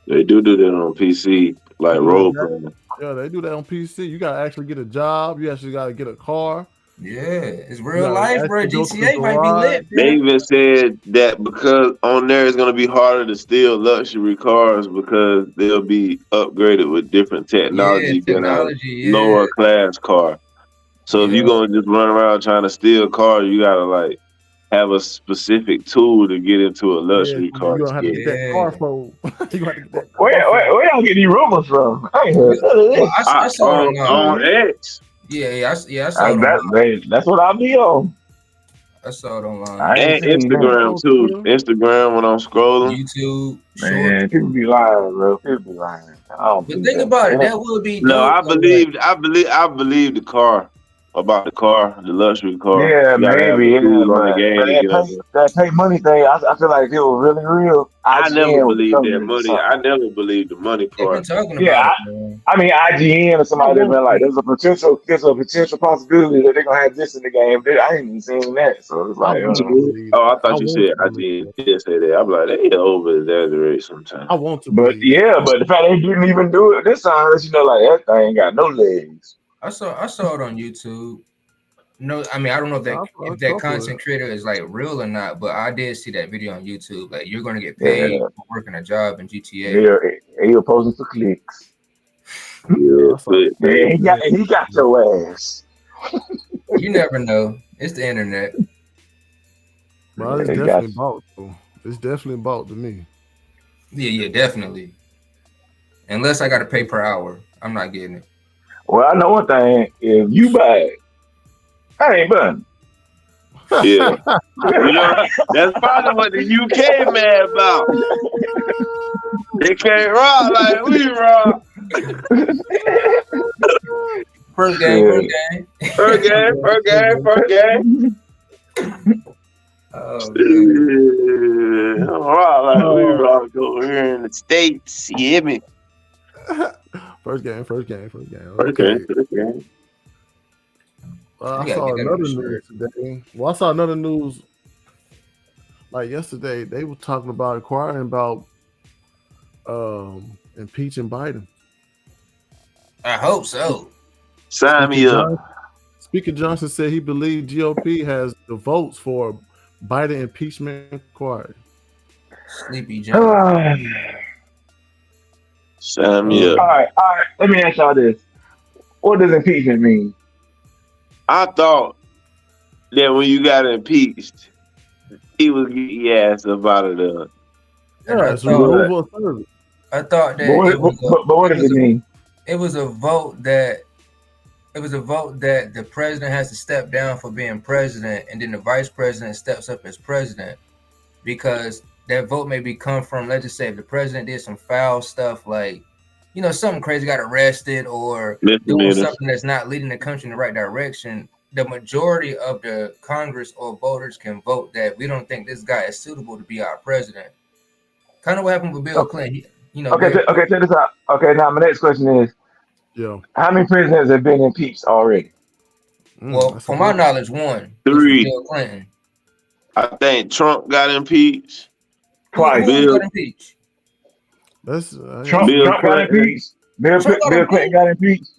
They do that on PC, They like do that. role playing. Yeah, they do that on PC. You gotta actually get a job. You actually gotta get a car. Yeah, it's You real gotta life, bro. actually go to the GTA might be garage. lit, They bro. even said that because on there it's gonna be harder to steal luxury cars because they'll be upgraded with different Yeah, technology than a technology. Yeah, lower class car. So if you're yeah. gonna just run around trying to steal cars, you gotta like have a specific tool to get into a Yeah, luxury car. you gonna have to get that car Yeah. fold. You gonna have to get that car Where fold. where y'all get these rumors from? I ain't heard none of Well, this. I saw it On online. X. I saw it online. That's what I'll be on. I saw it online. I ain't And seen that. Instagram too. Instagram when I'm scrolling. YouTube, short. Man, people be lying, bro. People be lying. I don't But believe think that. about it. They That would be No, dope. I Though, like, believe the car about the car, the luxury car. yeah, You gotta have maybe, the yeah, tools on the but game to get up there. that pay money thing, I feel like if it was really real, I never IGN would believed cover that it or money. something. I never believed the money they've been part. talking Yeah, about it, man. I mean IGN or I somebody that want been like, to. there's a potential possibility that they're gonna have this in the game. I ain't even seen that, so it's I like, want to believe Oh, it. I I thought you want said to I believe it. did say that. I'm like, they over exaggerate sometimes. I want to but believe it. yeah, but the fact they didn't even do it this time, lets you know like that thing got no legs. I saw it on YouTube. No, I mean I don't know I saw a if that couple of content creator is like real or not, but I did see that video on YouTube. Like you're gonna get paid Yeah, for working a job in GTA. yeah, he was posing for clicks. Yeah, I saw but Man, that. he got your ass. You never know. It's the internet. Bro, it's Yeah, he got definitely bought though. It's definitely bought to me. Yeah, definitely. Unless I got to pay per hour, I'm not getting it. Well, I know one thing. If you buy it, I ain't buying. yeah, you know that's probably what the UK mad about. They can't rock like we rock. First game. Per game. Oh man. Yeah, rock like we rock over here in the States. You hear me? First game. Okay. Okay. I You gotta saw get that on another the news shirt. today. Well, I saw another news like yesterday. They were talking about inquiring about impeaching Biden. I hope so. Sign me up. Speaker Johnson said he believes GOP has the votes for Biden impeachment inquiry. Sleepy John. Sign me All up. right. Let me ask y'all this: what does impeachment mean? I thought then when you got impeached, he was getting your ass up out of there. And Yeah, I it's thought But removal of service. But that what, but what it does was it mean? it was a vote that the president has to step down for being president, and then the vice president steps up as president, because that vote may be come from, let's just say, if the president did some foul stuff, like, something crazy, got arrested, or doing misdemeanors. something that's not leading the country in the right direction, the majority of the Congress or voters can vote that we don't think this guy is suitable to be our president. Kind of what happened with Bill Oh, Clinton. okay, Bill okay, Clinton. check this out. Okay, now my next question is, Yeah. how many presidents have been impeached already? Well, That's a from my good. knowledge, one, which was 3. Bill Clinton. I think Trump got impeached. Twice. Who else Bill got impeached? That's Trump Bill Trump got Clinton. impeached. Bill Trump got Bill Clinton impeached. got impeached.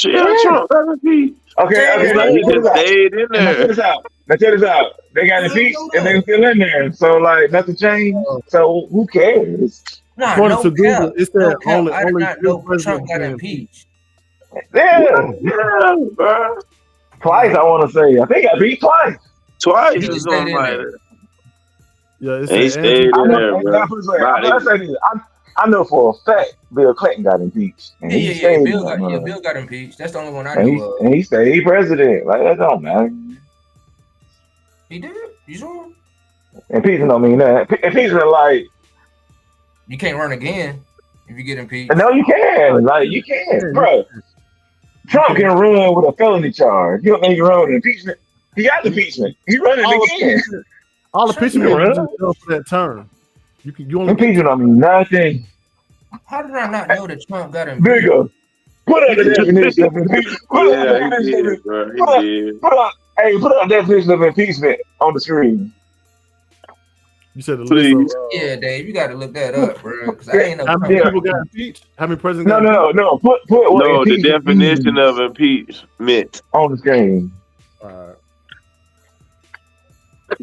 Yeah, Yeah. Trump got impeached. Okay, It's okay, like now he check this just out. stayed in And now check there. this out. Now check this out. They got I didn't impeached know and they that. still in there. So like nothing changed. So who cares? Nah, according no to cap. Google. It No said cap. I did only not 3 know Trump presidents got been impeached. impeached. Yeah. Yeah, bro. Twice Nah, I wanna say. I think I beat twice. Twice he or just stayed something in like there. that. Yeah, it And he said Andrew stayed I in know Jackson. there, now bro. put it this way, About I say this. I know for a fact Bill Clinton got impeached. And Yeah, he yeah, yeah. stayed in that Bill mother. got impeached. That's the only one I And knew he of. and he stayed president. Like that don't matter. He did. You sure? Impeachment don't mean that. Impeachment like You can't run again if you get impeached. no you can. Like you Yeah, can, bro. you Trump can can. run with a felony charge. You don't think he run with impeachment? He got You, impeachment. He running all the again. all the Trump, He pitching can means you run. just go for that term. You only get Impeachment 2. don't mean nothing. how did I not know that Trump got impeached? Bigger. Put up You the can definition of impeachment. Put up the Yeah, he definition of did, it. bro. He Put up, did. put up, hey, put up the definition of impeachment on the screen. you said the list of Please. Yeah, Dave, you got to look that up, bro. Because I Yeah, ain't know how many Trump yeah. got people got impeached. impeached. How many presidents got No, no, impeached. no, no. Put what No, the impeachment definition of means impeachment. on the screen. All right.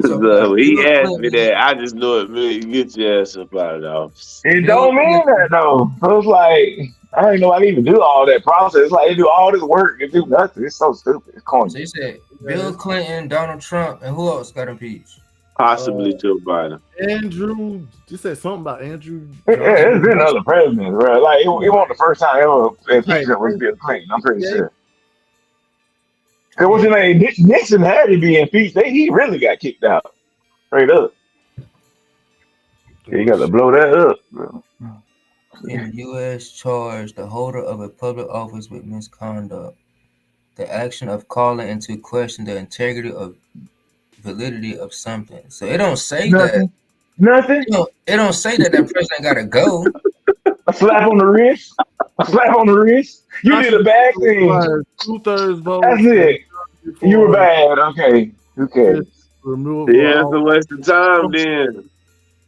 So we got So he Bill asked me Clinton. that. I just know it means get your ass up out of the office. It Bill don't mean that Clinton. though. So it's like I ain't know I even do all that process. It's like they do all this work and do nothing. It's so stupid. It's corny. So you said Yeah, Bill Clinton, Donald Trump, and who else got impeached? Possibly Joe Biden. Andrew. You said something about Andrew Yeah, Johnson. it's been other presidents, bro. Like it wasn't the first time ever Hey, impeachment was Bill Clinton. I'm pretty yeah, sure. Cause what's his name? Nixon had to be impeached. He really got kicked out. Straight up. Yeah, you got to blow that up, bro. In U.S. charged the holder of a public office with misconduct. The action of calling into question the integrity of validity of something. So it don't say that. Nothing. It don't say that president got to go. A slap on the wrist. A slap on the wrist. You did a bad thing. 2/3 vote. That's it. You were bad. Okay. Who cares? Removal. Yeah, it's a waste of time then.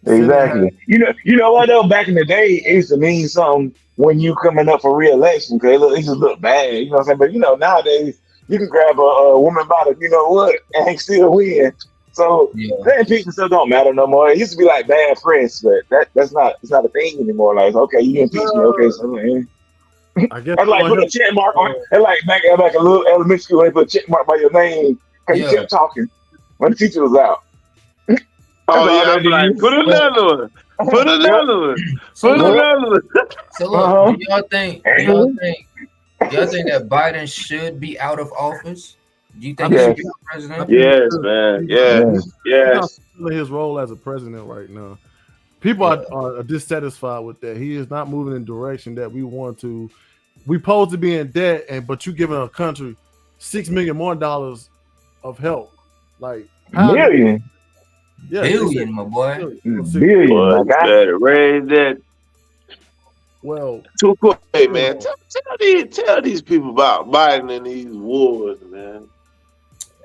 Exactly. You know what though? Back in the day, it used to mean something when you coming up for re-election because it just look bad. You know what I'm saying? But nowadays you can grab a woman by the and still win. So Yeah. that impeachment stuff don't matter no more. It used to be like bad press, but it's not a thing anymore. Like okay, you impeach me, okay, so I guess. I like put a check mark on. And like back a little elementary school, they put a check mark by your name because you Yeah. kept talking when the teacher was out. Oh all yeah, they I'm like, do. put another one. Put another one. So Put look, another one. so look, Uh-huh. do y'all think that Biden should be out of office? Do you think he Yes. should be president? Yes, man. Yes. He's not Yes. fulfilling his role as a president right now. People are dissatisfied with that. He is not moving in the direction that we want to. We supposed to be in debt, but you giving a country $6 million more of help. Like Million. Yeah, Billion, my boy. Billion, Boy, my guy. better raise that. Well, Too quick, hey, man. Tell these people about Biden and these wars, man.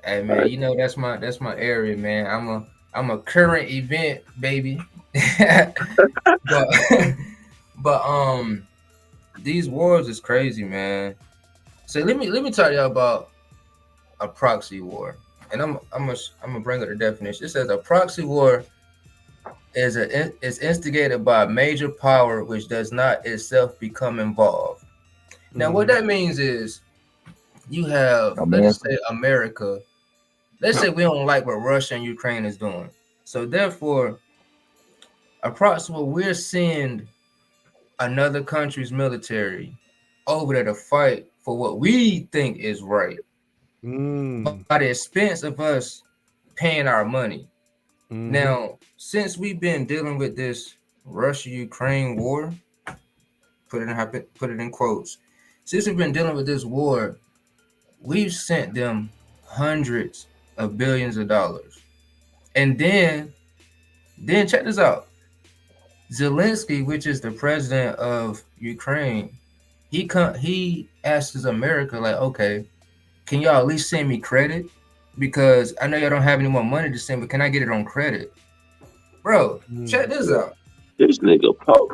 Hey man, that's my area, man. I'm a current event, baby. but but these wars is crazy, man. So let me tell y'all about a proxy war. And I'm gonna bring up the definition. It says a proxy war is instigated by a major power which does not itself become involved. Now, what that means is you have, let's just say, America let's say we don't like what Russia and Ukraine is doing. So therefore, approximately we're seeing another country's military over there to fight for what we think is right, by the expense of us paying our money. Now, since we've been dealing with this Russia-Ukraine war, put it in quotes. Since we've been dealing with this war, we've sent them hundreds of billions of dollars. And then check this out. Zelensky, which is the president of Ukraine, he asks America, like, okay, can y'all at least send me credit? Because I know y'all don't have any more money to send, but can I get it on credit? Bro, check this out. This nigga Paul.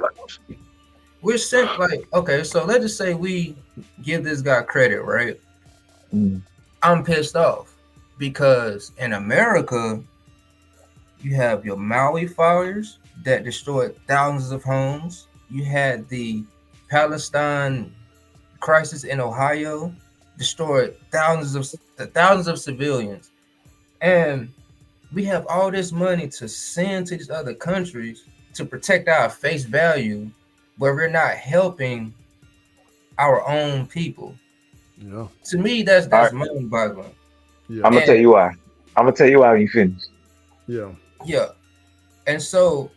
We're sent, like, okay, so let's just say we give this guy credit, right? I'm pissed off because in America, you have your Maui fires that destroyed thousands of homes. You had the Palestine crisis in Ohio, destroyed thousands of civilians. And we have all this money to send to these other countries to protect our face value, where we're not helping our own people. Yeah. To me, that's mind-boggling. Yeah. I'm gonna tell you why. I'm gonna tell you why when you finish. Yeah. Yeah. And so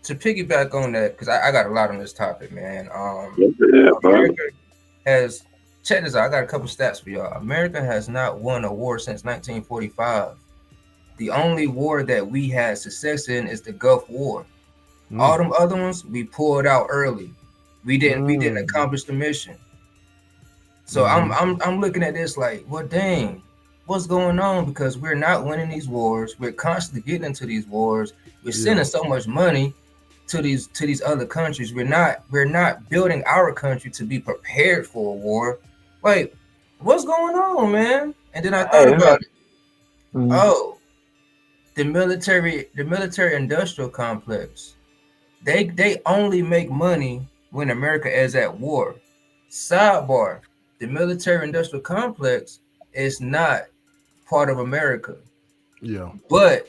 to piggyback on that, because I got a lot on this topic, man. America has, check this out. I got a couple stats for y'all. America has not won a war since 1945. The only war that we had success in is the Gulf War. All them other ones, we pulled out early. We didn't accomplish the mission. So I'm looking at this like, well, dang, what's going on? Because we're not winning these wars. We're constantly getting into these wars. We're sending so much money to these other countries. We're not building our country to be prepared for a war. Like, what's going on, man? And then I thought about it. Oh, the military industrial complex. They only make money when America is at war. Sidebar: the military industrial complex is not part of America. Yeah. But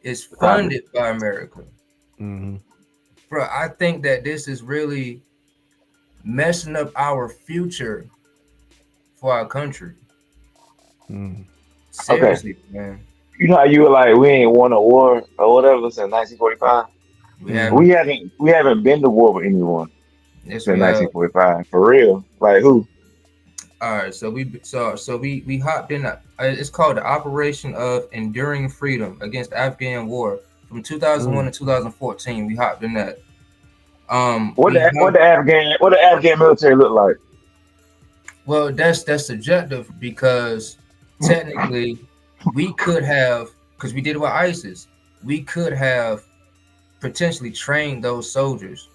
it's funded by America. Bro, I think that this is really messing up our future for our country. Seriously, man. You know how you were like, we ain't won a war or whatever since 1945? We haven't been to war with anyone since 1945. For real. Like who? All right, so we hopped in. It's called the Operation of Enduring Freedom against the Afghan War from 2001 to 2014. We hopped in that. What the Afghan military look like? Well, that's subjective because technically we could have, because we did it with ISIS, we could have potentially trained those soldiers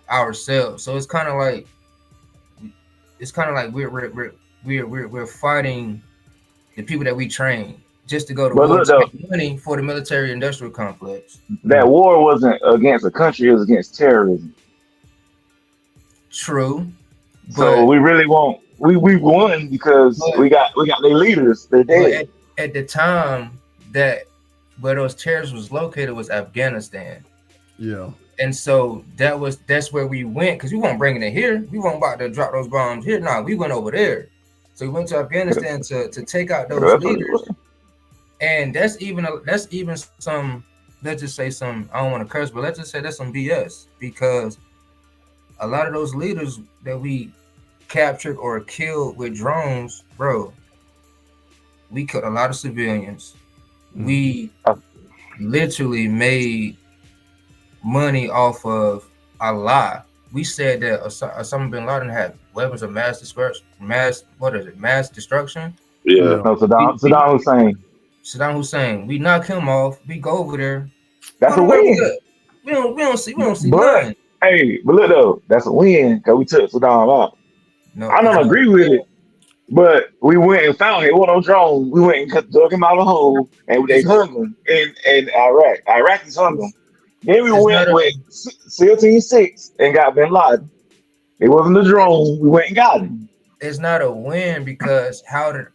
ourselves. So it's kind of like we're fighting the people that we train just to go to war to make money for the military industrial complex. That war wasn't against a country; it was against terrorism. True. So we really won't. We won because we got their leaders. They're dead. At the time that where those terrorists was located was Afghanistan. Yeah. And so that's where we went, because we weren't bringing it here. We weren't about to drop those bombs here. No, we went over there. So we went to Afghanistan to take out those leaders. And that's even some, let's just say some, I don't want to curse, but let's just say that's some BS, because a lot of those leaders that we captured or killed with drones, bro, we killed a lot of civilians. We literally made money off of a lie. We said that Osama bin Laden had weapons of mass destruction. Mass destruction. Yeah. No, Saddam Hussein. We knock him off. We go over there. That's a win. We don't see nothing. Hey, but look though, that's a win because we took Saddam out. No, I don't agree with it, but we went and found it. What on drone? We went and dug him out of the hole, and they hung him in Iraq. Iraqis hung him. Then we went with SEAL Team 6 and got bin Laden. It wasn't a drone. We went and got him. It's not a win because how did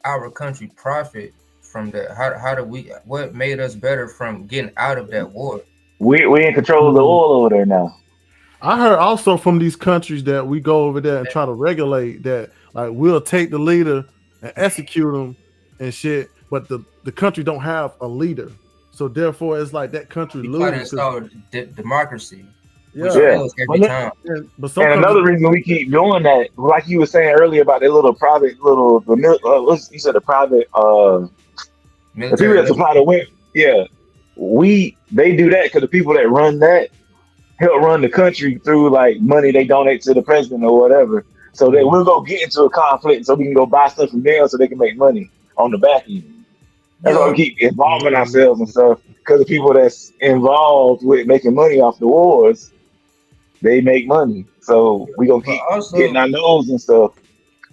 our country profit from that? How do we? What made us better from getting out of that war? We in control of the Mm. oil over there now. I heard also from these countries that we go over there and try to regulate that, like we'll take the leader and execute them and shit, but the country don't have a leader, so therefore it's like that country We try to loses because install democracy, which yeah, Yeah. fails But every time. but some and countries another don't reason we like that. keep doing that, like you were saying earlier about that little private little, you said the private, the people Military that level. supply the wind, yeah, they do that because the people that run that help run the country through like money they donate to the president or whatever. So that Mhm. we'll go get into a conflict so we can go buy stuff from them so they can make money on the back end. That's why we Yeah, keep involving Mhm. ourselves and stuff because the people that's involved with making money off the wars, they make money. So we gonna but keep getting also our nose and stuff.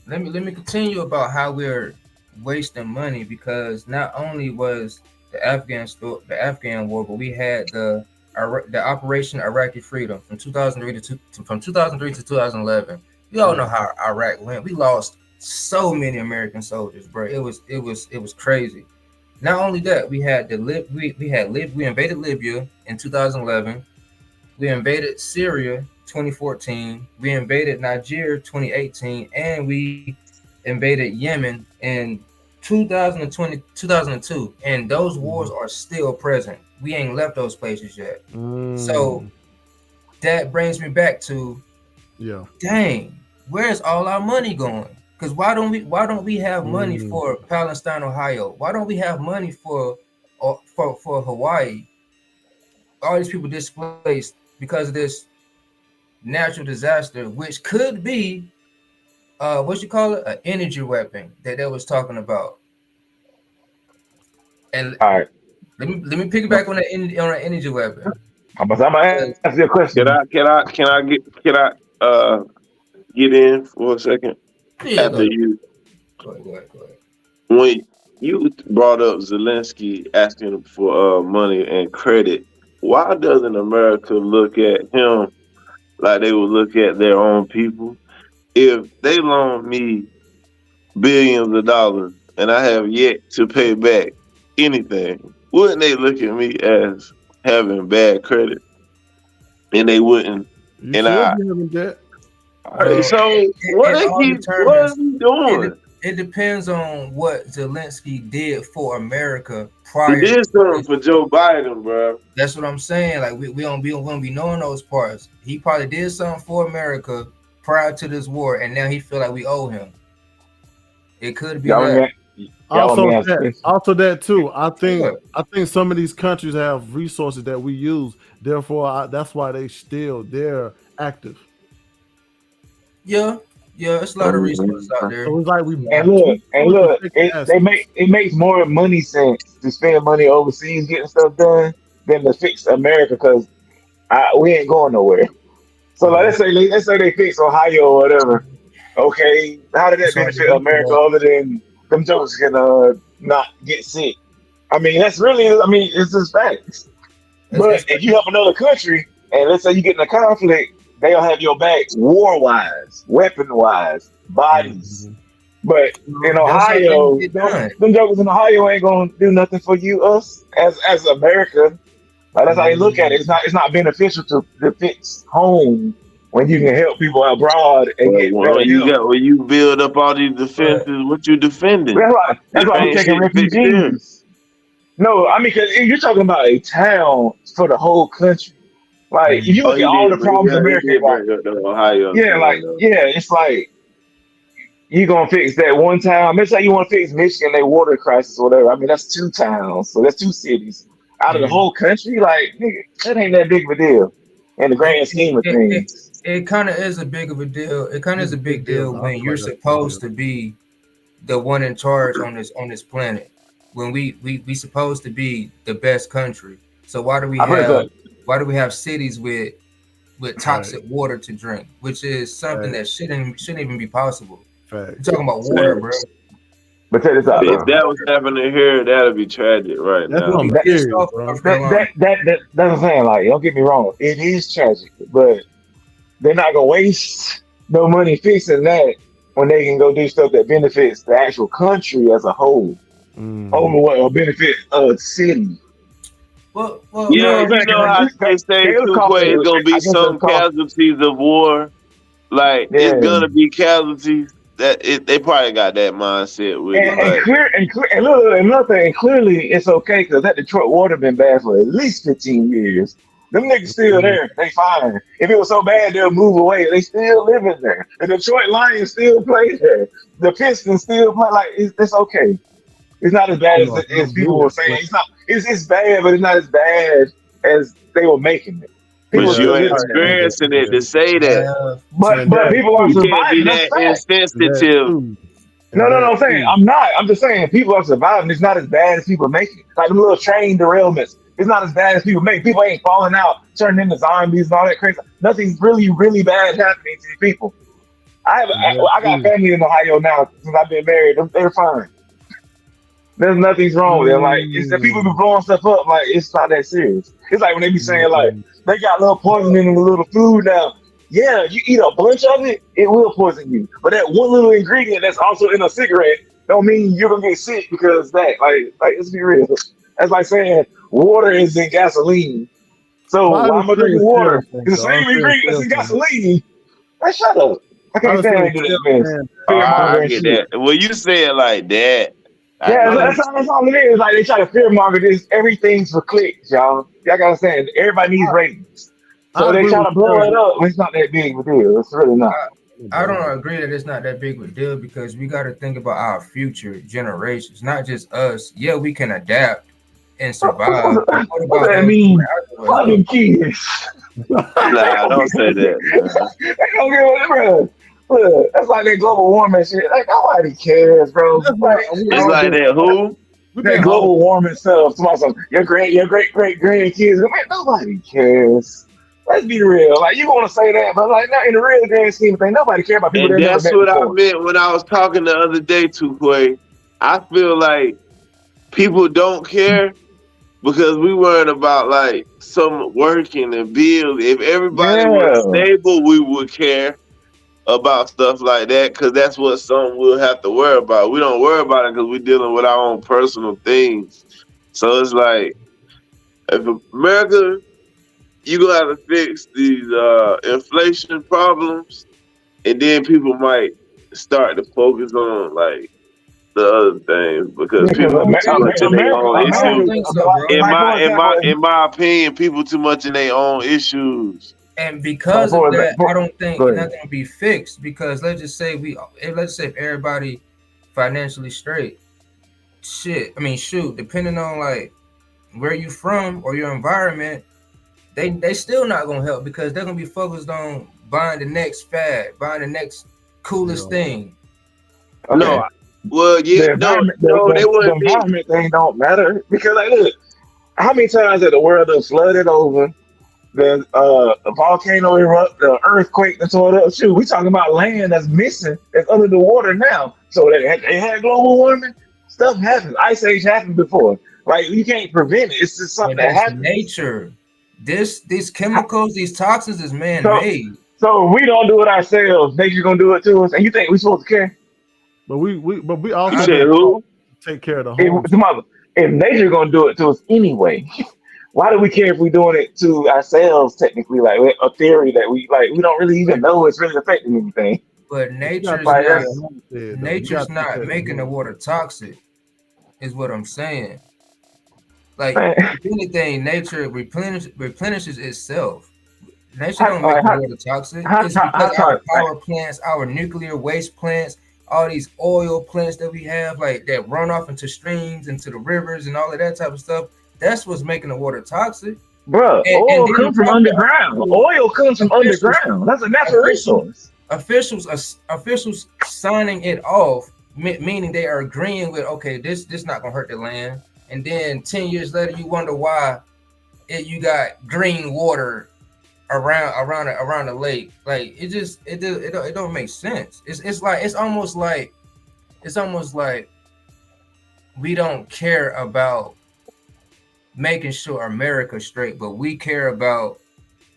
let me continue about how we're wasting money because not only was the Afghan war, but we had the Operation Iraqi Freedom from 2003 from 2003 to 2011. We all know Right. how Iraq went. We lost so many American soldiers, bro. It was crazy. Not only that, we invaded Libya in 2011. We invaded Syria 2014. We invaded Nigeria 2018, and we invaded Yemen in 2020, 2002. And those wars Mhm. are still present. We ain't left those places yet. So Mm. that brings me back to, Yeah. dang, where's all our money going? Because why don't we have money Mm. for Palestine, Ohio? Why don't we have money for Hawaii? All these people displaced because of this natural disaster, which could be what you call it, an energy weapon that they was talking about. And All right. let me piggyback on that energy weapon. I'm gonna Because, ask you a Can question. I can I can I get can I get in for a second yeah, after you go ahead. when you brought up Zelensky asking for money and credit? Why doesn't America look at him like they would look at their own people? If they loan me billions of dollars and I have yet to pay back anything, wouldn't they look at me as having bad credit? And they wouldn't. You And should I, be having that. Well, so it all what are determines. we It doing? de- it depends on what Zelensky did for America He prior did to something this. for Joe Biden, bro. That's what I'm saying. Like we don't be knowing those parts. He probably did something for America prior to this war, and now he feel like we owe him. It could be Y'all want that. me? Y'all want me to ask a question? Also that too. Sure. I think some of these countries have resources that we use. Therefore, that's why they're active. Yeah, yeah. It's a lot of resources out there. So it's like You know. And we look, protect the assets. it makes more money sense to spend money overseas getting stuff done than to fix America because we ain't going nowhere. So like, Yeah. let's say they fix Ohio or whatever. Okay, how did that It's hard to benefit do America that. other than them jokers can not get sick? I mean, it's just facts. But It's if you help another country, and let's say you get in a conflict, they'll have your back war wise, weapon wise, bodies. Mhm. But in that's how things Ohio, get done. them jokers in Ohio ain't gonna do nothing for us as America. Like that's how you look at it. Mhm. It's not beneficial to fix home when you can help people abroad and But get better help. when you build up all these But defenses, what you defending? That's why If we ain't taking shit fixed here. refugees. No, I mean, because you're talking about a town for the whole country. Like, if Mhm. you Oh, look at all the problems he America did got, bring up the Ohio yeah, thing though. it's like you gonna fix that one town. Let's say you want to fix Michigan, they water crisis or whatever. I mean, that's two towns, so that's two cities out of the mhm. whole country. Like, nigga, that ain't that big of a deal in the it grand it, scheme of it, it, things. it kind of is a big of a deal. It kind of is It's a a big big deal. deal I when feel you're like that's a big supposed deal. to be the one in charge on this planet. When we supposed to be the best country. So I put it up. why do we have cities with Right. toxic water to drink, which is something Right. that shouldn't even be possible. You're Facts. talking about water, bro. Facts. But check this You're out talking If though. about that was water. happening here, that'd be tragic right That's now. We'll be something That pissed serious, off in bro. North Carolina. that's what I'm saying. Like, don't get me wrong, it is tragic, but they're not gonna waste no money fixing that when they can go do stuff that benefits the actual country as a whole. over what will benefit city. Well, You know Yeah, what I'm you saying? know how they say It'll too, cost. Quay, it's gonna be I guess it'll some cost. casualties of war. Like it's Yeah. gonna be casualties. They probably got that mindset with it, And but clear and look, another thing, clearly it's okay because that Detroit water been bad for at least 15 years. Them niggas still there. They fine. If it was so bad, they'll move away. They still living there. The Detroit Lions still play there. The Pistons still play. Like it's okay. It's not as bad as people were saying. It's not. It's bad, but it's not as bad as they were making it. People but are Yeah, you still ain't living there. experiencing it to say that. and But that people are You too, can't be surviving. That's that fact. that insensitive. too, No, and no, no. that I'm saying too. I'm not. I'm just saying people are surviving. It's not as bad as people make it. Like them little train derailments. It's not as bad as people make. People ain't falling out, turning into zombies and all that crazy. Nothing's really, really bad happening to these people. That I got too. family in Ohio now since I've been married. They're fine. There's nothing's wrong with them. Like it's the people be Mm, blowing stuff up. Like it's not that serious. It's like when they be saying like mm, they got little poison in the little food now. Yeah, you eat a bunch of it, it will poison you. But that one little ingredient that's also in a cigarette don't mean you're gonna get sick because that. Like let's be real. That's like saying water is in gasoline. So But I why am I understand drinking the sales water? thing, It's the though. I same understand ingredient the that's sales in thing. gasoline. Hey, shut up. I I can't stand understand when the they do that, sales man. thing. All Fear right, I mongering get shit. that. When you say it like that, I Yeah, get I, it. that's all it is. Like they try to fear monger this. Everything's for clicks, y'all. Y'all gotta understand. Everybody needs ratings, I so they agree try with to blow Terry. it up. It's not that big of a deal. It's really not. I don't agree that it's not that big of a deal because we got to think about our future generations, not just us. Yeah, we can adapt and survive, but what What does about that those coming mean? after us? Fucking kids. they Nah, don't don't say that, man. they don't give a bro. Look, that's like that global warming shit. Like nobody cares, bro. That's Like what we It's all like been. that. Who? We've that been all. global warming stuff. Tomorrow, your great grandkids. Man, nobody cares. Let's be real. Like you want to say that, but like not in the real grand scheme of things. Nobody care about people And they never that's met what I before. meant when I was talking the other day to Quay. I feel like people don't care because we worried about like some working and bills. If everybody was Yeah. stable, we would care about stuff like that because that's what some we'll have to worry about. We don't worry about it because we're dealing with our own personal things. So it's like if America, you gonna have to fix these inflation problems, and then people might start to focus on like the other things because Yeah, because people be too much in their own I don't issues. America, think so, bro. In like my for in my example, in my opinion, people too much in their own issues. And like because of for that, I example, don't think go it's ahead. not gonna be fixed. Because let's say if everybody financially straight, shit. I mean, shoot, depending on like where you from or your environment, they still not gonna help because they're gonna be focused on buying the next fad, buying the next coolest Yeah. thing. No, Okay. well, yeah, The no, environment, no, they the wouldn't be. environment thing don't matter because like look, how many times has the world has flooded over? The volcano erupt, the earthquake that's all that. Shoot, we talking about land that's missing, that's under the water now. So they had global warming. Stuff happens. Ice age happened before. Like you can't prevent it. It's just something But that that's happens. nature. These chemicals, these toxins is man So made. so if we don't do it ourselves, nature's gonna do it to us. And you think we supposed to care? But we You also I said been taught who? to take care of the If, homes. tomorrow, if nature gonna do it to us anyway, why do we care if we're doing it to ourselves? Technically, like a theory that we don't really even know it's really affecting anything. but But you gotta nature's take Like care of not the that's homestead, though. You nature's gotta take care not of the making the home. water toxic, is what I'm saying. Like man. if anything, nature replenishes itself. Nature How, don't make like, the water toxic. It's because our like, power plants, our nuclear waste plants, all these oil plants that we have, like that run off into streams, into the rivers, and all of that type of stuff. That's what's making the water toxic. bruh, And oil then on comes from top of that, underground. Oil comes from officials, underground. That's a natural officials, resource. officials signing it off, meaning they are agreeing with, okay, this not gonna hurt the land. And then 10 years later, you wonder why you got green water around the lake. Like it don't make sense. It's almost like we don't care about making sure America's straight, but we care about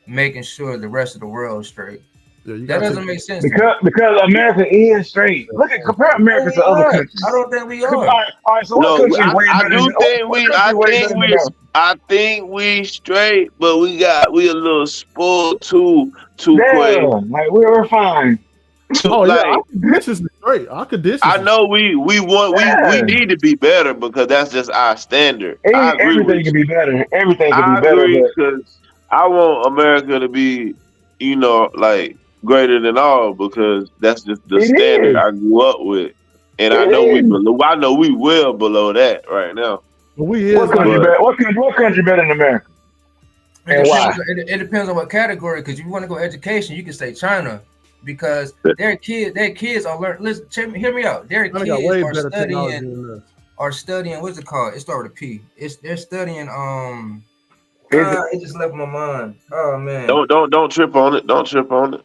making sure the rest of the world is straight. Yeah, you That gotta doesn't take make sense to me. Because America is straight. Look at compare America to other countries. I don't think we All are. right. So what No, country is way I better do than think what we. country way better than America? I think we straight, but we a little spoiled too. Yeah, Quay. like we're fine. Oh yeah, Like our conditions is great. Our conditions I is know we want we Yeah, need to be better because that's just our standard. I agree with everything can you. be better. Everything can be I better, agree but because I want America to be, like greater than all because that's just the it standard is. I grew up with, and I know It is. I know we well below that right now. but we is What like country But better? What country better than America? It And depends. why? It depends on what category. Because if you want to go education, you can say China, because their kids are learning. Listen, hear me out. Their China got kids way are better technology studying. than us. Are studying. What's it called? It started with a P. They're studying. Is it? It just left my mind. Oh man. don't trip on it. Don't trip on it.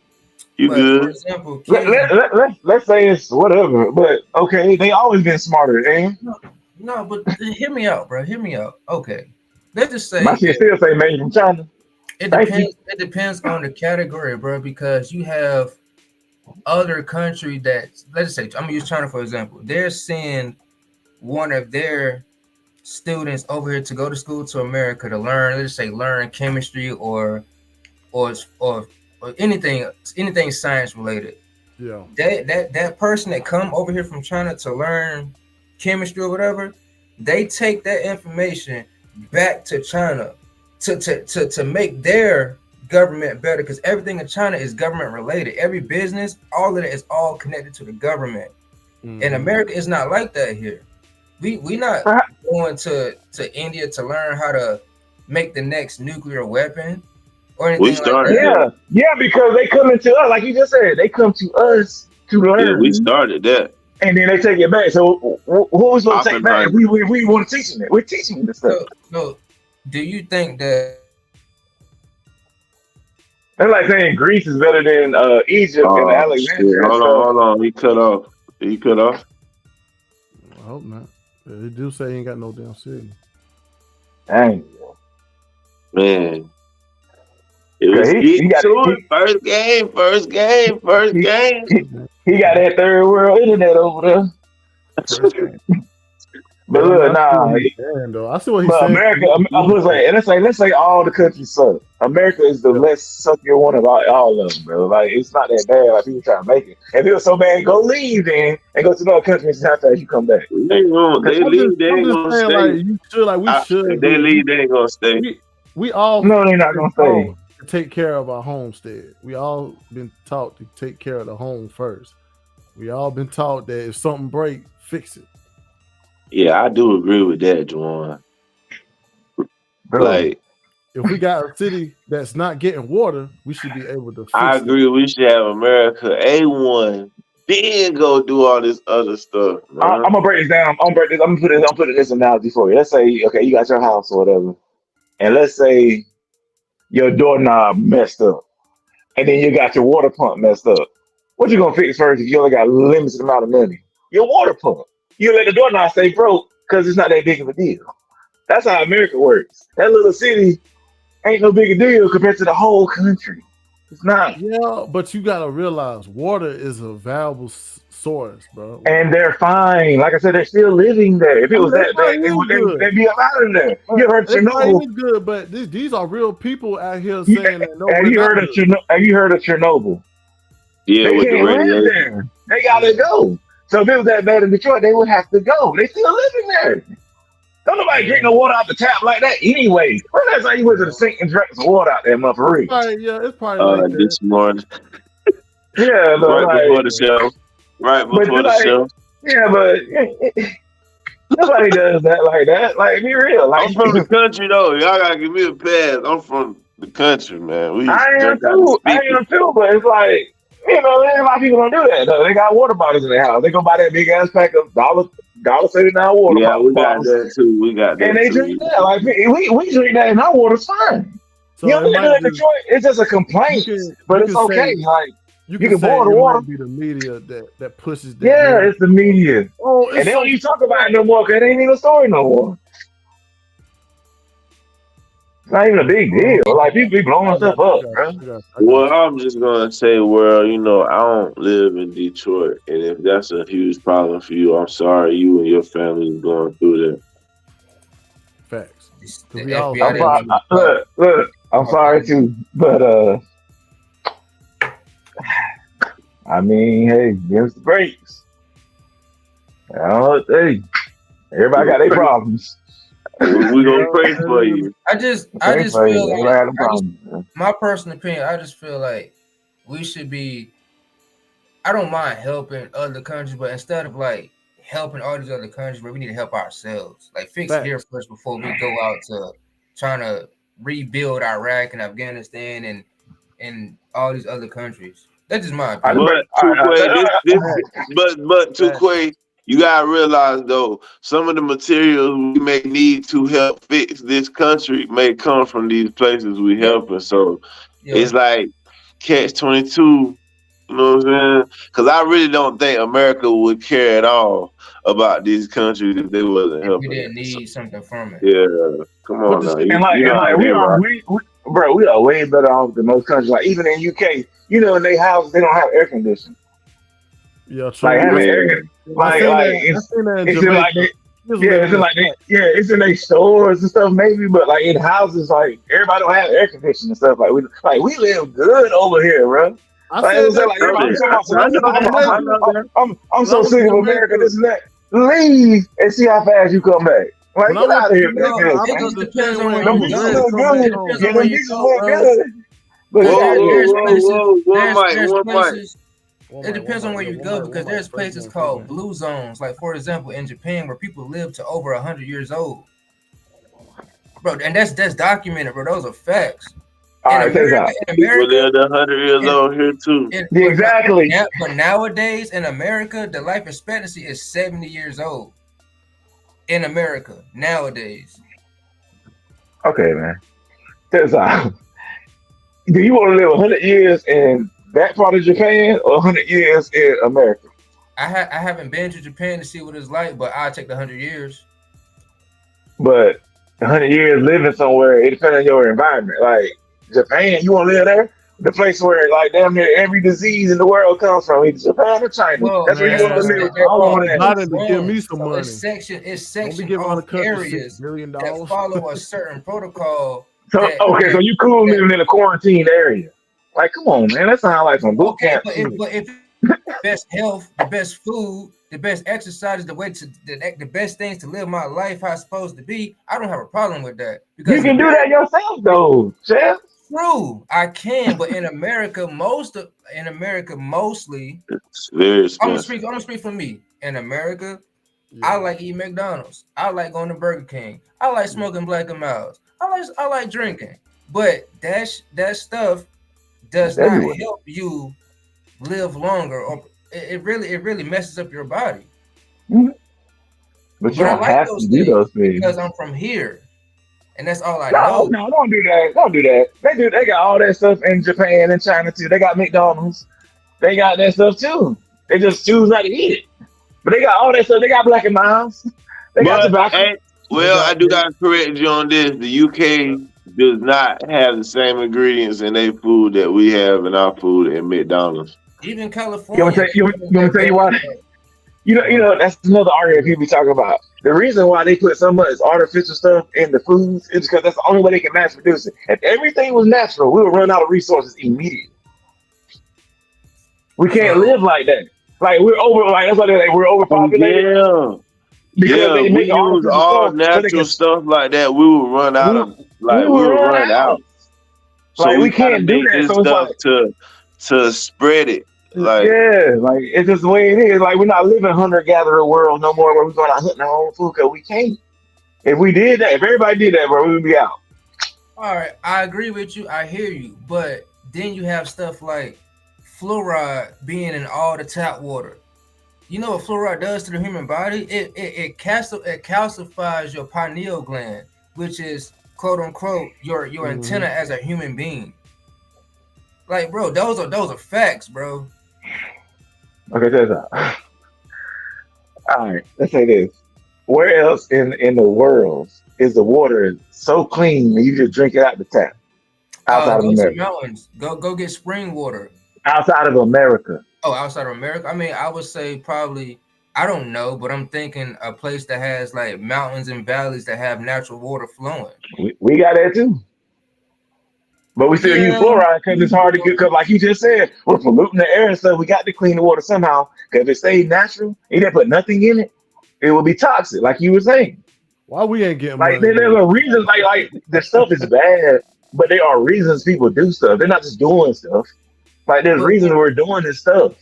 You But for good? example, kids. Let's say it's whatever, but okay, they always been smarter, eh? No, but hear me out, bro. Hear me out. Okay. Let's just say My shit still say made from China. it Thank you. depends. It depends on the category, bro, because you have other country that, let's say, I'm gonna use China for example. They're seeing one of their students over here to go to school to America to learn, let's say, learn chemistry or or, or anything science related. Yeah. That person that come over here from China to learn chemistry or whatever, they take that information back to China to make their government better, because everything in China is government related. Every business, all of it is all connected to the government. In America, it's not like that here. We not going to India to learn how to make the next nuclear weapon or We anything like started that. that. Yeah, because they coming to us, like you just said, they come to us to Yeah, we learn, started that. and then they take it back. So who was supposed to take it back? Oppenheimer. We want to teach them it. We're teaching them this stuff. So do you think that That's like saying Greece is better than Egypt and Oh shit! Alexandria and stuff. Hold on. He cut off. He cut off. I hope not. They do say he ain't got no damn signal. Dang. Man, it was getting to it. First game. He got that third world internet over there. But Yeah, look, I see what he's saying, though. I see what he's but saying. America, I'm just like, and let's say all the countries suck. America is the less suckier one of all of them, bro. Like it's not that bad. Like people trying to make it. If it was so bad, go leave then and go to another country and see how fast you come back. They leave. They ain't gonna stay. Like you should, like we should. If they leave, they ain't gonna stay. We all No, they're not gonna stay. to take care of our homestead. We all been taught to take care of the home first. We all been taught that if something break, fix it. Yeah, I do agree with that, Juwan. Like, if we got a city that's not getting water, we should be able to fix I agree. We should have America A1, then go do all this other stuff. I'm gonna break this down. I'm putting this analogy for you. Let's say, okay, you got your house or whatever, and let's say your doorknob messed up, and then you got your water pump messed up. What you gonna fix first if you only got a limited amount of money? Your water pump. You let the doorknob stay broke because it's not that big of a deal. That's how America works. That little city ain't no big a deal compared to the whole country. It's not. Yeah, but you gotta realize water is a valuable source, bro. And they're fine. Like I said, they're still living there. If it was that bad, they'd be out of there. You heard Chernobyl? It's good, but these are real people out here saying that. No, have you heard of Chernobyl? Yeah, they with can't the live radio. there. They gotta go. So if it was that bad in Detroit, they would have to go. They still living there. Don't nobody drink no water out the tap like that anyway. When last time you went to the sink and drank some water out there, motherfucker? It's probably like this morning. Yeah, but right before the show. Right before the show. Yeah, but nobody does that like that. Like, be real. Like, I'm from the country though. Y'all gotta give me a pass. I'm from the country, man. I am too, but it's like, you know, a lot of people don't do that though. They got water bottles in their house. They go buy that big ass pack of $1.79 water bottles. Yeah, we got that too. We got that. And they drink that. Like we drink that and our water's fine. So you know, in Detroit, it's just a complaint, but it's okay. Like you can boil the water. Might be the media that pushes that. Yeah, it's the media. Oh, and they don't even talk about it no more because it ain't even a story no more. not even a big deal. Like people be blowing I got stuff you. I up, got bro. you. I got Well, I'm just gonna say, well, I don't live in Detroit, and if that's a huge problem for you, I'm sorry you and your family is going through that. you. Facts. The Because we all FBI I'm didn't feel sorry. want me you. to talk. Look, I'm sorry Okay. too, but I mean, hey, give us the breaks. Hey, everybody got their problems. We gonna Yeah, pray for you. I Pray just for you. feel Everybody like got their problems. Man. my personal opinion, I just feel like we should be. I don't mind helping other countries, but instead of like helping all these other countries, where we need to help ourselves, like fix it here facts. first before we go out to trying to rebuild Iraq and Afghanistan and all these other countries. That's just my I just, opinion. But all right, Tukwe, Facts. but Facts. Tukwe, you gotta realize though, some of the materials we may need to help fix this country may come from these places we Yep. helping. So Yeah. it's like catch 22. You know what I'm saying? Because I really don't think America would care at all about these countries if they wasn't If we helping didn't it. So, need something from it. yeah, come But on the now, shit, you know how and they rock. bro, we are way better off than most countries. Like even in UK, in their houses they don't have air conditioning. yeah, Like true. having air, Yeah. I seen like that. I seen that in it's in Jamaica. like they, Here's what yeah, they it's in live. like it's in their stores and stuff maybe, but like in houses, like everybody don't have air conditioning and stuff. Like we live good over here, bro. I Like said it's that like I everybody too. be mean, talking about When I I was know in that. I Jamaica, know that. I'm when I so went sick to of America, Jamaica, this and that. Leave and see how fast you come back. Like when I get went out to of here with that Jamaica, Well, I mess, it man. felt just the depends same on way. where I Them you was bitches ready to go. look come back good. It home. depends Yeah, on where them you bitches go, look bro. good. But Because Whoa, goddamn, whoa, whoa, whoa, one there's mic, one mic. places. One It mic, one depends on mic. where Yeah, you one go mic, one because mic. there's First places man, first called man. blue zones. Like for example, in Japan, where people live to over 100 years old, bro. And that's documented, bro. Those are facts. all In right, check this America, out. in People America, live 100 years in, old here too. Yeah, exactly. but nowadays in America, the life expectancy is 70 years old. In America nowadays, Okay, man. Check this out. Do you want to live 100 years in that part of Japan or 100 years in America? I haven't been to Japan to see what it's like, but I'll take the 100 years. But 100 years living somewhere, it depends on your environment. Like Japan, you want to live there? The place where like damn near every disease in the world comes from, either Japan or China. Well, That's where you that's want a to Man, live se- with that, your I well, own want ass. Biden it's to give wrong. me some So money. it's Don't be sectioned giving our off country areas that $6 billion. follow a certain protocol. So That okay, so that you cool that living in a quarantine area. Like, come on, man. That sounds like some boot okay, camp shit. but if the best health, the best food, the best exercise is the way to the best things to live my life how it's supposed to be, I don't have a problem with that You because in can do that America. yourself though, Chef. True, I can, but in America, mostly, It's very expensive. I'm gonna speak for me. In America, I Yeah, like eating McDonald's. I like going to Burger King. I like yeah. smoking Black and Milds. I like drinking. But that stuff does It's not everywhere. help you live longer, or it really messes up your body. Mhm. But you But I don't like have to those do things those things. because I'm from here, and that's all I No, know. no, don't do that. Don't do that. They got all that stuff in Japan and China too. They got McDonald's. They got that stuff too. They just choose not to eat it. But they got all that stuff. They got Black and Miles. They got But tobacco. hey, They well, got I do gotta correct you on this. The UK does not have the same ingredients in their food that we have in our food in McDonald's. Even You want California, to tell you, want to tell you why? You why? know that's another argument people be talking about. The reason why they put so much artificial stuff in the foods is because that's the only way they can mass produce it. If everything was natural, we would run out of resources immediately. We can't So live like that. Like we're over. Like that's why they're like we're overpopulated Yeah, because yeah. they If we make use artificial all stuff so they can. natural stuff like that, we would run out We, of we like we will would run run out. out. So Like we we gotta can't do make that. this So it's stuff like to spread it. Like yeah, like it's just the way it is. Like we're not living hunter gatherer world no more where we're going out hunting our own food because we can't. If we did that, if everybody did that, bro, we would be out. all right, I agree with you. I hear you, but then you have stuff like fluoride being in all the tap water. You know what fluoride does to the human body? It calcifies your pineal gland, which is quote unquote your Hmm. antenna as a human being. Like, bro, those are facts, bro. Okay, check this out. All right, let's say this. Where else in the world is the water so clean that you just drink it out the tap outside of Go to the America? mountains. Go get spring water. Outside of America. Oh, outside of America. I mean, I would say probably. I don't know, but I'm thinking a place that has like mountains and valleys that have natural water flowing. We got that too. But we still use Yeah, fluoride because it's hard to get, because like you just said, we're polluting the air and stuff. We got to clean the water somehow. Because if it stayed natural, you didn't put nothing in it, it would be toxic, like you were saying. why we ain't getting Like money? there's a reason, like the stuff is bad, but there are reasons people do stuff. They're not just doing stuff. Like there's But reasons we're doing this stuff.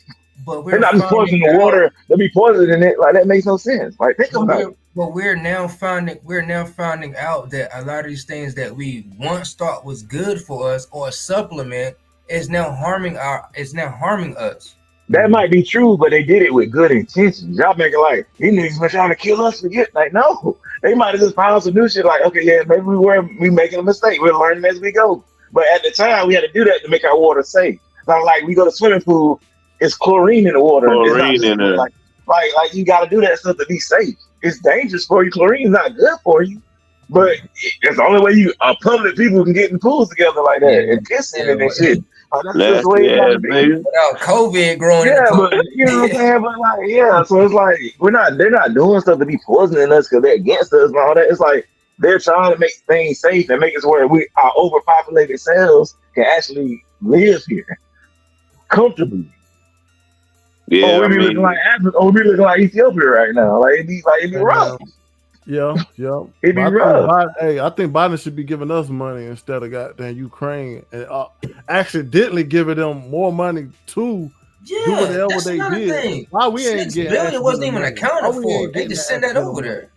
but They're we're not just finding poisoning the out. water. They'll be poisoning it. Like that makes no sense. Like think But about it. we're now finding out that a lot of these things that we once thought was good for us or a supplement is now harming us. That might be true, but they did it with good intentions. Y'all making like these niggas been trying to kill us for get like no. They might have just found some new shit like, okay, yeah, maybe we making a mistake. We're learning as we go. But at the time we had to do that to make our water safe. Like we go to swimming pool, it's chlorine in the water. It's not Chlorine just in there. like you gotta do that stuff to be safe. It's dangerous for you. Chlorine's not good for you. But it's the only way you public people can get in pools together like that and pissing in and shit. Like, that's just the way it's Nasty gotta ass be. baby. Without COVID growing in Yeah, the pool. but you know what I'm saying? But like, yeah, so it's like they're not doing stuff to be poisoning us because they're against us and all that. It's like they're trying to make things safe and make it where our overpopulated cells can actually live here comfortably. Yeah, Or I we be mean, looking like Africa, or we be looking like Ethiopia right now. Like it'd be rough. Yeah. It'd be But rough. I think Biden should be giving us money instead of goddamn Ukraine and accidentally giving them more money to do Yeah, whatever that's they another did. thing. Why we ain't 6 getting billion wasn't even accidental money? accounted Why we for. ain't They getting just sent that accidental over money? there.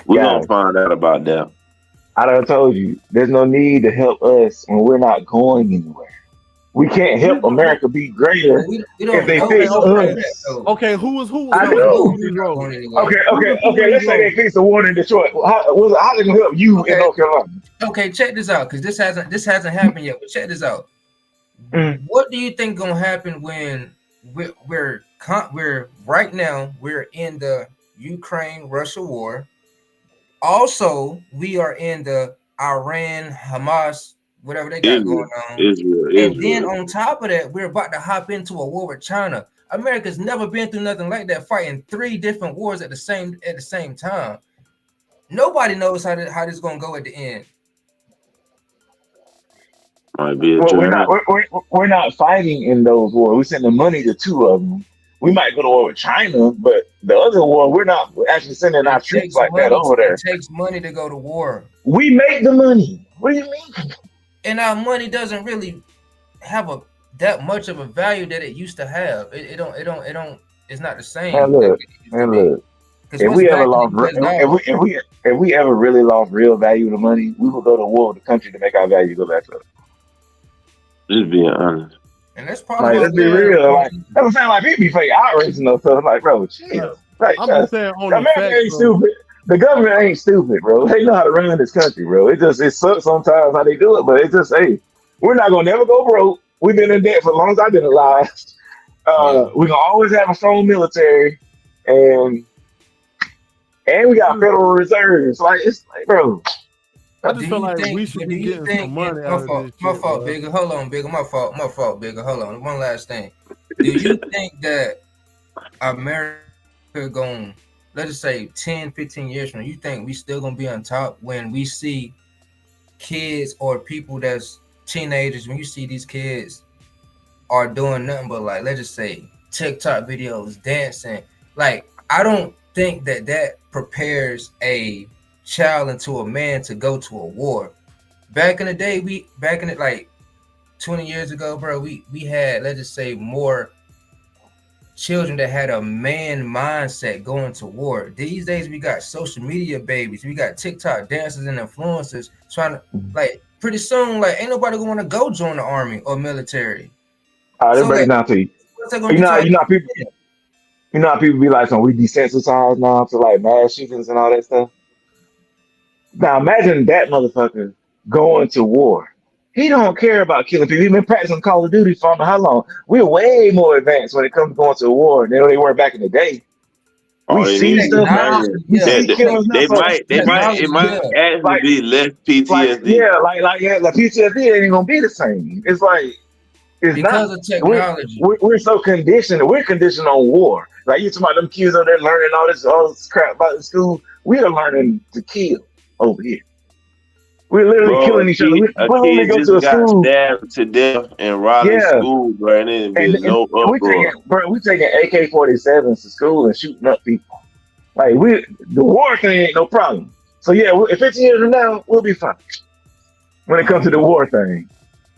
we're Guys, gonna find out about that. I done told you, there's no need to help us when we're not going anywhere. We can't help America be But greater we if don't they know. Okay, fix We don't know that us. though. okay. Who We I who don't gonna know do. pull if these we're not roads? going anywhere. Okay, Who gonna pull Let's these say they roads? fix the water in Detroit. How they gonna help you in Okay, North Carolina? okay. Check this out, because this hasn't happened yet. But check this out. Mm. What do you think gonna happen when we're right now we're in the Ukraine Russia war? Also, we are in the Iran Hamas whatever they got Israel, going on. Israel, And then Israel. on top of that, we're about to hop into a war with China. America's never been through nothing like that, fighting 3 different wars at the same time. Nobody knows how this is gonna go at the end. Might be a Well, drag. we're not fighting in those wars. We're sending money to 2 of them. We might go to war with China, but the other war, we're not actually sending our It troops takes like that money. over It there. takes money to go to war, We make the money. What do you mean? and our money doesn't really have that much of a value that it used to have. It don't. It's not the And same like look, it used to and be. look. Because If what's we ever backing lost, the US if dollar? if we ever really lost real value to money, we would go to war with the country to make our value go back up. Just being honest. And that's part of Like, what let's be we're. real. Like, that's what I'm saying. Like, people be fake outrage and stuff. Like, bro, chill. Like, I'm just saying on the America facts. ain't stupid. The government ain't stupid, bro. They know how to run this country, bro. It sucks sometimes how they do it, but it's just, hey, we're not gonna never go broke. We've been in debt for as long as I've been alive. Yeah. We're gonna always have a strong military, and we got Federal Reserves. Like, it's like, bro. I Do just feel you like think? we should But be do you getting think? some money My out of fault. this My shit, fault, bro. bigger. Hold on, bigger. My fault, bigger. Hold on. One last thing. Do you think that America going, let's just say 10, 15 years from now, you think we still gonna be on top when we see kids or people that's teenagers, when you see these kids are doing nothing but, like, let's just say TikTok videos, dancing. Like, I don't think that prepares a child into a man to go to a war. Back in the day, like 20 years ago, bro, we had, let's just say, more children that had a man mindset going to war. These days we got social media babies, we got TikTok dancers and influencers trying to, like, pretty soon, like, ain't nobody gonna go join the army or military. All right, let So me break it like, down to you. what's that gonna do to our People. kids? You know how people be like, "So we desensitized now to like mass shootings and all that stuff." Now imagine that motherfucker going to war. He don't care about killing people. He's been practicing Call of Duty for I don't know how long. We're way more advanced when it comes to going to war than they were back in the day. Oh, We they see need to stuff get now. training. We Yeah, see killers now. They So might, it technology, might yeah. actually like, be less like, PTSD. yeah, like PTSD ain't gonna be the same. It's like it's not. Because of We're, technology. we're so conditioned. We're conditioned on war. Like you talking about them kids over there learning all this crap about the school. We are learning to kill over here. We're literally Bro, killing each other. a We only kid go to just a got school. stabbed to death in Raleigh Yeah, school, bro, and it and, been no we taking, uproar. bro, we taking AK-47s to school and shooting up people. Like the war thing ain't no problem. So yeah, if 15 years from now, we'll be fine. When it comes to the war thing,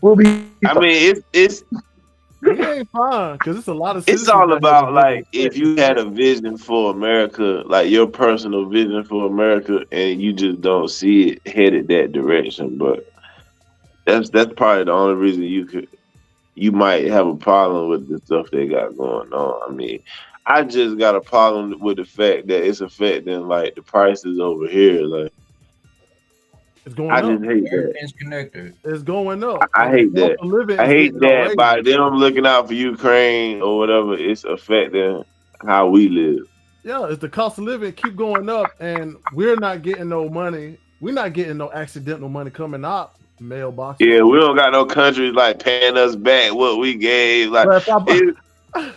we'll be I fine. mean, We ain't fine because it's a lot of it's citizens all out here that's about getting like if you had infected. a vision for America, like your personal vision for America, and you just don't see it headed that direction. But that's probably the only reason you might have a problem with the stuff they got going on. I mean, I just got a problem with the fact that it's affecting like the prices over here. Like It's I going just up. hate that. Everything's connected. It's going up, I and the hate cost that. of living I is hate getting that by outrageous. them looking out for Ukraine or whatever, it's affecting how we live. Yeah, it's the cost of living keep going up, and we're not getting no money. We're not getting no accidental money coming out mailboxes. Yeah, we don't got no countries like paying us back what we gave. Like But if I buy,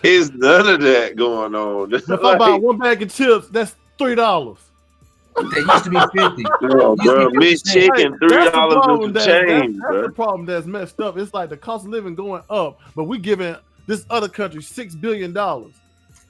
it's none of that going on. but if I buy Like, one bag of chips, that's $3. They used to be 50. bro, Used to bro, be 50 mid cents. Hey, chicken, $3 that's the and problem. some That's change, the bro. problem that's messed up. It's like the cost of living going up, but we giving this other country $6 billion.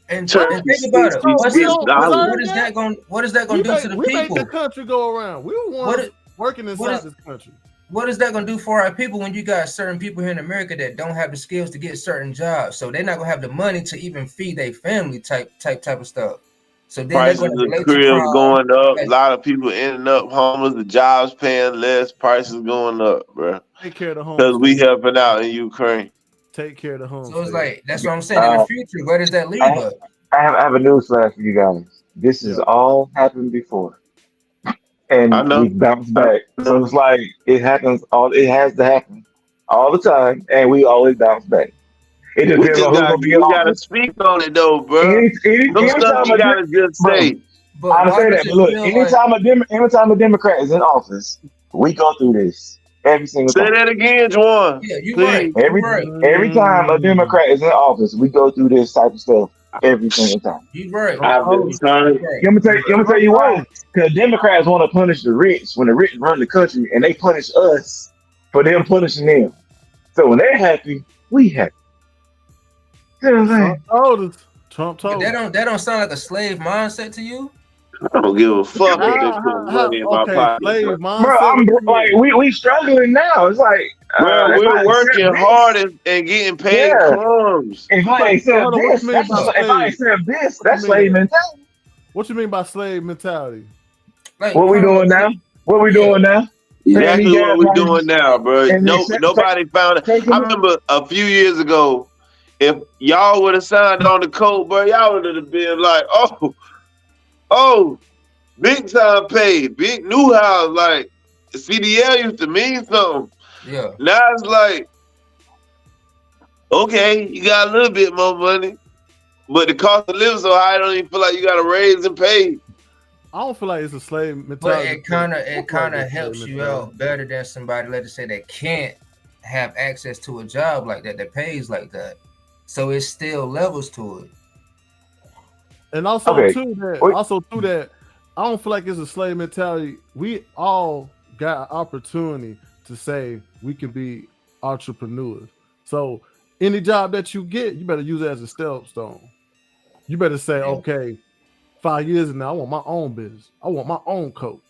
And Turkey think about it. So What's we $66. don't what deserve is that. that going? What is that going to do to the We make the people? country go around. We the What ones is working what inside is this country. what is that going to do for our people when you got certain people here in America that don't have the skills to get certain jobs, so they're not going to have the money to even feed their family type of stuff. So then they're Prices going to of relate to cribs crime. going up. A Like, lot of people ending up homeless. The jobs paying less. Prices going up, bro. Take care of the Because we homestead. helping out in Ukraine. Take care of the so it's homestead. like that's what I'm saying. In the Uh, future, where does that leave I, us? I have a news flash for you guys. This has Yeah. all happened before, I and we know. bounce I back. So know. it's like it happens all. It has to happen all the time, and we always bounce back. It We depends just on who's got gonna be in we gotta office. speak on it though, bro. No stuff Anytime you gotta just bro, say. I But why understand does that, but it look, feel like? anytime a Democrat is in office, we go through this every single Say time. that again, Juan. Yeah, you're right. Please. You're right. Every time a Mm. Democrat is in office, we go through this type of stuff every single time. You're right. Trump I've been told You're us. trying. right. I'm gonna tell Trump you told why. us. Because Democrats want to punish the rich when the rich run the country, and they punish us for them punishing them. So when they're happy, we happy. You know what I'm Trump saying? told us. Trump But told us. that don't sound like a slave mindset to you. I don't give a fuck if they put How, money in my okay, pocket, bro. slave Bro, mindset. What you like mean? we struggling now. It's like Bro, if I we're accept working hard this, and getting paid yeah. crumbs. If I So accept hold on. What this, you mean by if I slave? accept this, What you that's mean? slave mentality. What you mean by slave mentality? Like What we kind of doing like now? What we yeah. doing now? Paying these Exactly gas what we're doing prices now, bro. and then No, nobody found it. taking I them. remember a few years ago, if y'all would have signed on the code, bro, y'all would have been like, oh, big time pay, big new house. Like CDL used to mean something. Yeah. Now it's like, okay, you got a little bit more money, but the cost of living so high, I don't even feel like you got to raise and pay. I don't feel like it's a slave But mentality. it kind I of feel like it's helps slave you mentality. out better than somebody, let's say, that can't have access to a job like that pays like that. So it still levels to it. And also Okay. too that Wait. I don't feel like it's a slave mentality. We all got an opportunity to say we can be entrepreneurs. So any job that you get, you better use it as a stepping stone. You better say, Yeah. okay, 5 years from now, I want my own business. I want my own coat.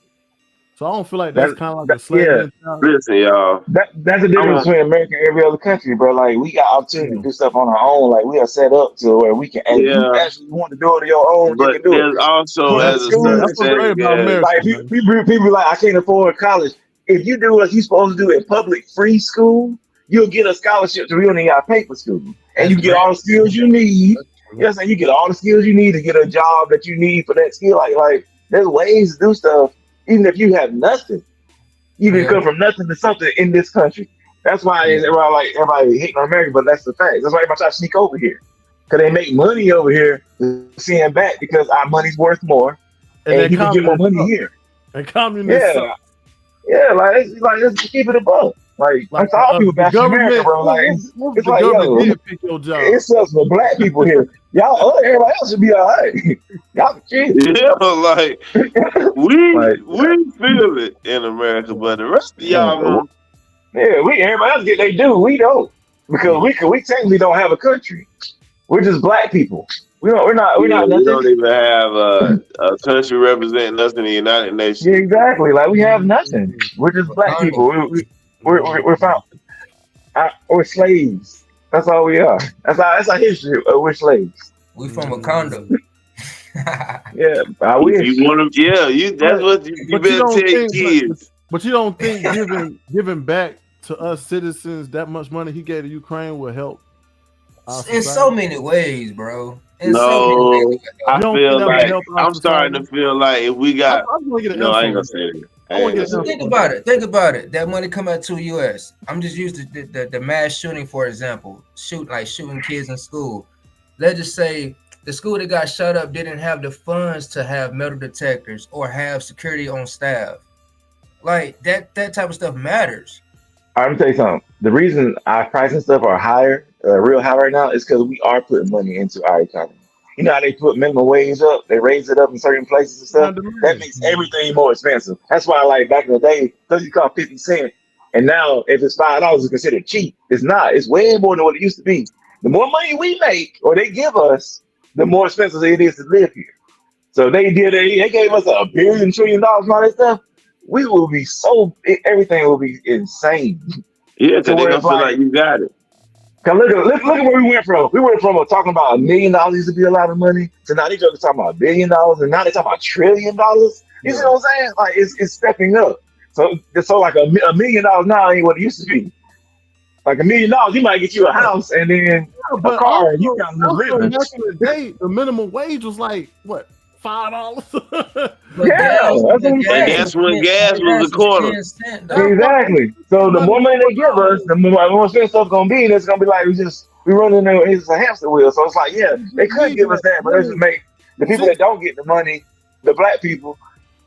So I don't feel like that's kind of like a slave Yeah. mentality. Listen, y'all. That's the difference between America and every other country, bro. Like we got opportunity to do stuff on our own. Like we are set up to where we can. And if you Yeah, actually want to do it on your own, you but can do it. there's also But as a school certain That's is what's great free. thing about as America, Like man. people like I can't afford college. If you do what you're supposed to do in public free school, you'll get a scholarship to really got to pay for school, and you That's get great. all the skills you need. Yes, and you get all the skills you need to get a job that you need for that skill. Like there's ways to do stuff, even if you have nothing. You can Yeah. come from nothing to something in this country. That's why Yeah. everybody hating on America, but that's the fact. That's why everybody try to sneak over here. because they make money over here, seeing back because our money's worth more, And and you can get more money here. And communists. Yeah, let's keep it above. Like that's all people bashing America, bro. Like it's the like, government yo, did pick your job. it sucks for black people here. Y'all, everybody else should be all right. Y'all can chill. Yeah, like we feel it in America, but the rest of y'all, Everybody else get they do. We don't because we technically don't have a country. We're just black people. We're not we don't even have a country representing us in the United Nations. Yeah, exactly. Like we have nothing. We're just black people. We're found. We're slaves. That's all we are. That's our history. We're slaves. We from Wakanda. Yeah, I wish. If you want to, that's what you better tell kids. But you don't think giving back to us citizens that much money he gave to Ukraine will help? In so many ways, bro. I feel like I'm starting to feel like if we got, I ain't gonna say that. Think about it. That money come out to U.S. I'm just using the mass shooting for example. Shooting kids in school. Let's just say the school that got shut up didn't have the funds to have metal detectors or have security on staff. Like that type of stuff matters. I'm gonna tell you something. The reason our prices and stuff are higher, real high right now, is because we are putting money into our economy. You know how they put minimum wage up, they raise it up in certain places and stuff. That makes everything more expensive. That's why, like back in the day, because you cost 50 cents, and now if it's $5, it's considered cheap. It's not. It's way more than what it used to be. The more money we make or they give us, the more expensive it is to live here. So they gave us $1 billion, $1 trillion and all that stuff. We will be everything will be insane. Yeah, because they're gonna feel like you got it. Cause look at where we went from. We went from talking about $1 million used to be a lot of money to now these jokers talking about $1 billion, and now they talking about $1 trillion. You see what I'm saying? Like it's stepping up. So like $1 million now ain't what it used to be. Like $1 million, you might get you a house and then a car, and you got to live. Back in the day, the minimum wage was like what? $5. That's when gas was a quarter. Exactly. So the more money they give us, the more expensive stuff gonna be, and it's gonna be like we running there. It's a hamster wheel. So it's like, they could give us that, but they just make the people that don't get the money, the black people,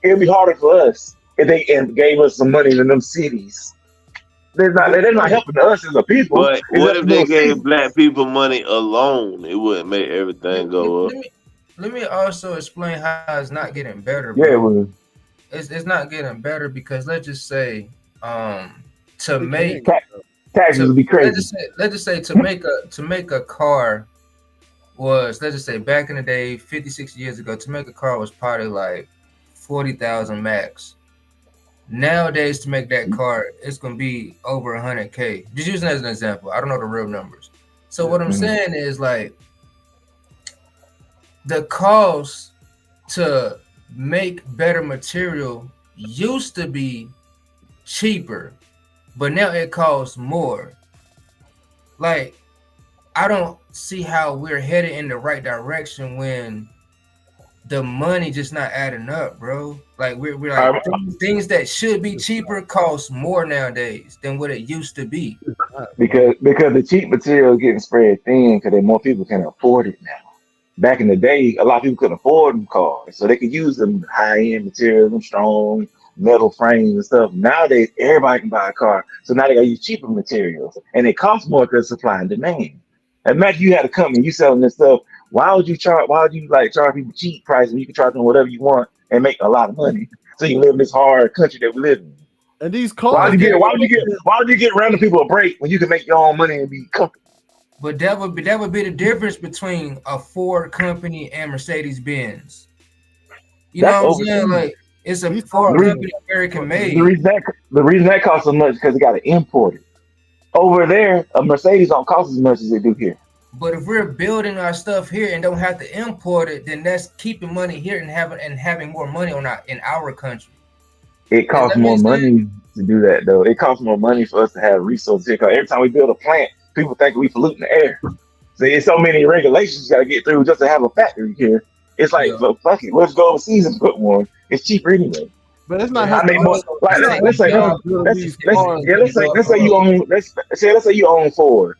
it'd be harder for us if they gave us some money in them cities. They're not helping us as a people. But what if they gave black people money alone? It wouldn't make everything go up. Let me also explain how it's not getting better, bro. Yeah, it was. It's not getting better because let's just say taxes would be crazy. Let's just say to make a car was, let's just say back in the day, 50, 60 years ago, to make a car was probably like 40,000 max. Nowadays, to make that car, it's gonna be over 100K. Just using as an example. I don't know the real numbers. So what I'm saying is like the cost to make better material used to be cheaper, but now it costs more. Like, I don't see how we're headed in the right direction when the money just not adding up, bro. Like we're like things that should be cheaper cost more nowadays than what it used to be. Because the cheap material is getting spread thin because more people can afford it now. Back in the day, a lot of people couldn't afford them cars, so they could use them high-end materials, them strong metal frames and stuff. Nowadays, everybody can buy a car, so now they gotta use cheaper materials, and it costs more because supply and demand. Imagine you had a company, you selling this stuff. Why would you charge people cheap prices when you can charge them whatever you want and make a lot of money? So you live in this hard country that we live in. And these cars, why would you get random people a break when you can make your own money and be comfortable? But that would be the difference between a Ford company and Mercedes Benz. You know what I'm saying? Like it's a Ford company, American made. The reason that costs so much is because they got to import it. Over there, a Mercedes don't cost as much as they do here. But if we're building our stuff here and don't have to import it, then that's keeping money here and having more money in our country. It costs more money to do that, though. It costs more money for us to have resources here. Because every time we build a plant, people think we polluting the air. So there's so many regulations you got to get through just to have a factory here. It's like, fuck it, let's go overseas and put one. It's cheaper anyway. But it's not. I mean, like let's say you own Ford.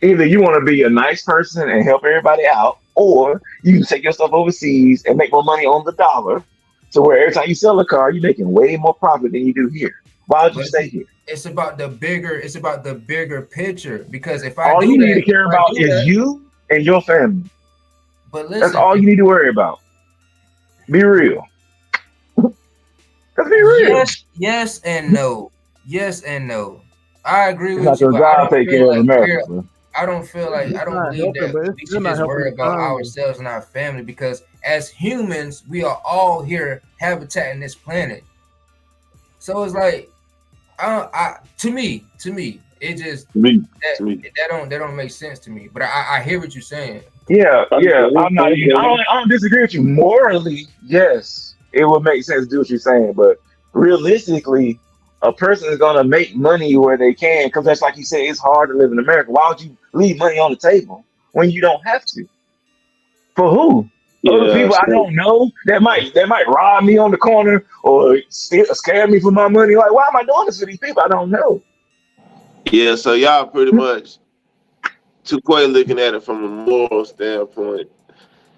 Either you want to be a nice person and help everybody out, or you can take your stuff overseas and make more money on the dollar. So where every time you sell a car, you're making way more profit than you do here. Why would you But stay here? it's about the bigger picture. Because if I All do you need to that, care about is you and your family. but That's listen, all you need to worry about. Be real. Let's be real. yes and no. Yes and no. I agree It's with not you, your but I job to don't take feel care of like America, bro. I It's don't not believe helping, that but it's we still should not just helping worry the about economy. ourselves and our family, because as humans, we are all here habitating this planet. So it's like, to me, it just To me, that to me. that don't make sense to me. But I hear what you're saying. Yeah, yeah. Understand, I'm not even. understand. I don't disagree with you. Morally, yes, it would make sense to do what you're saying, but realistically, a person is gonna make money where they can, because that's like you said, it's hard to live in America. Why would you leave money on the table when you don't have to? For who? Other Yeah, people I so don't know that might rob me on the corner or scare me for my money. Like, why am I doing this for these people I don't know? yeah, so y'all pretty much too quick looking at it from a moral standpoint,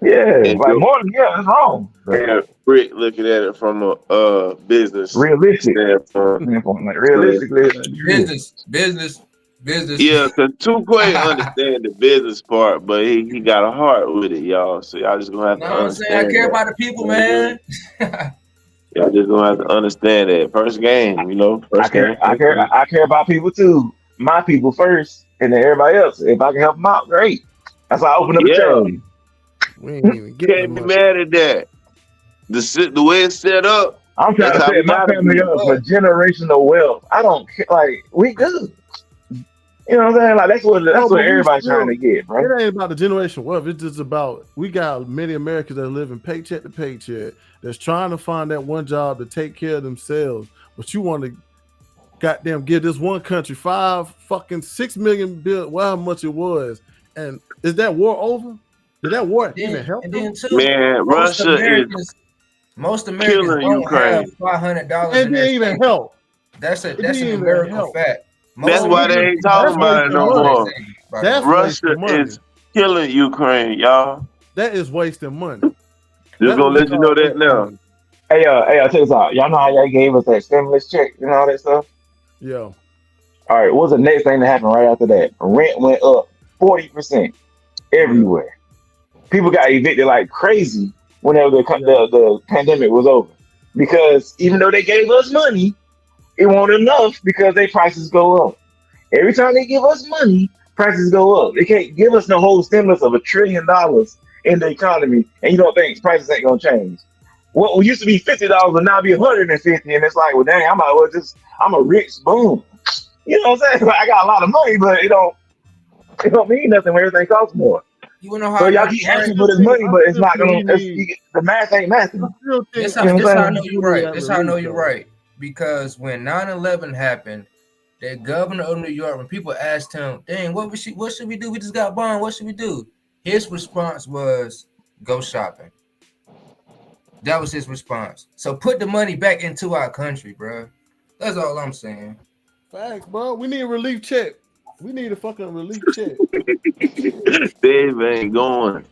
Yeah, and like morally, yeah, that's wrong. But Rick looking at it from a business realistic standpoint. standpoint, like So, realistically, let's be real. Business. yeah, because Two Quay understand the business part, but he got a heart with it, y'all. So y'all just gonna have No, to I'm saying I understand care that. about the people, You know what I man. mean? Y'all just gonna have to understand that. First game, I first care, game, I first care, game. I care about people too. My people first, and then everybody else. If I can help them out, great. That's why I open up the Yeah, charity. We ain't even getting the can't be money. mad at that. The way it's set up, I'm trying that's to how we set my gotta family be. up for But generational wealth. I don't care. Like we good. You know what I'm saying? Like that's No, what but we everybody's trying still. to get, bro. It ain't about the generational wealth. It's just about we got many Americans that are living paycheck to paycheck that's trying to find that one job to take care of themselves. But you want to goddamn give this one country 6 million bill, well, how much it was. And is that war over? Did that war even help and them? then too, Man, most Russia is Americans most Americans killing don't have Ukraine. $500 It in their didn't even savings. help. That's It a didn't even numerical help. fact. That's Most No, why they Americans ain't don't have that's talking about it wasting no $500 in their money. more. savings, by the That's way. Russia wasting money. is killing Ukraine, y'all. That is wasting money. Just That's gonna what we let you know call that wasting now. money. Hey, check this out. Y'all know how y'all gave us that stimulus check and all that stuff? Yeah. All right, what's the next thing that happened right after that? Rent went up 40% Yeah. everywhere. People got evicted like crazy whenever Yeah. the pandemic was over. Because even though they gave us money, it wasn't enough because their prices go up. Every time they give us money, prices go up. They can't give us the whole stimulus of $1 trillion in the economy, and you don't think prices ain't gonna change. What used to be $50 will now be 150, and it's like, well, dang, I'm a rich boom. You know what I'm saying? Like, I got a lot of money, but it don't mean nothing when everything costs more. You wanna know how So I know y'all you're keep I right? asking for still this think money, I but it's still not think gonna. he need The math ain't I mathing. still think You know what This how I I'm know saying? you're really right. got This how I relief know you're though. right. Because when 9/11 happened, the governor of New York, when people asked him, "Dang, what should we do? We just got bombed. What should we do?" His response was, "Go shopping." That was his response. So put the money back into our country, bro. That's all I'm saying. Facts, bro. We need a relief check. We need a fucking relief check. Dave ain't going.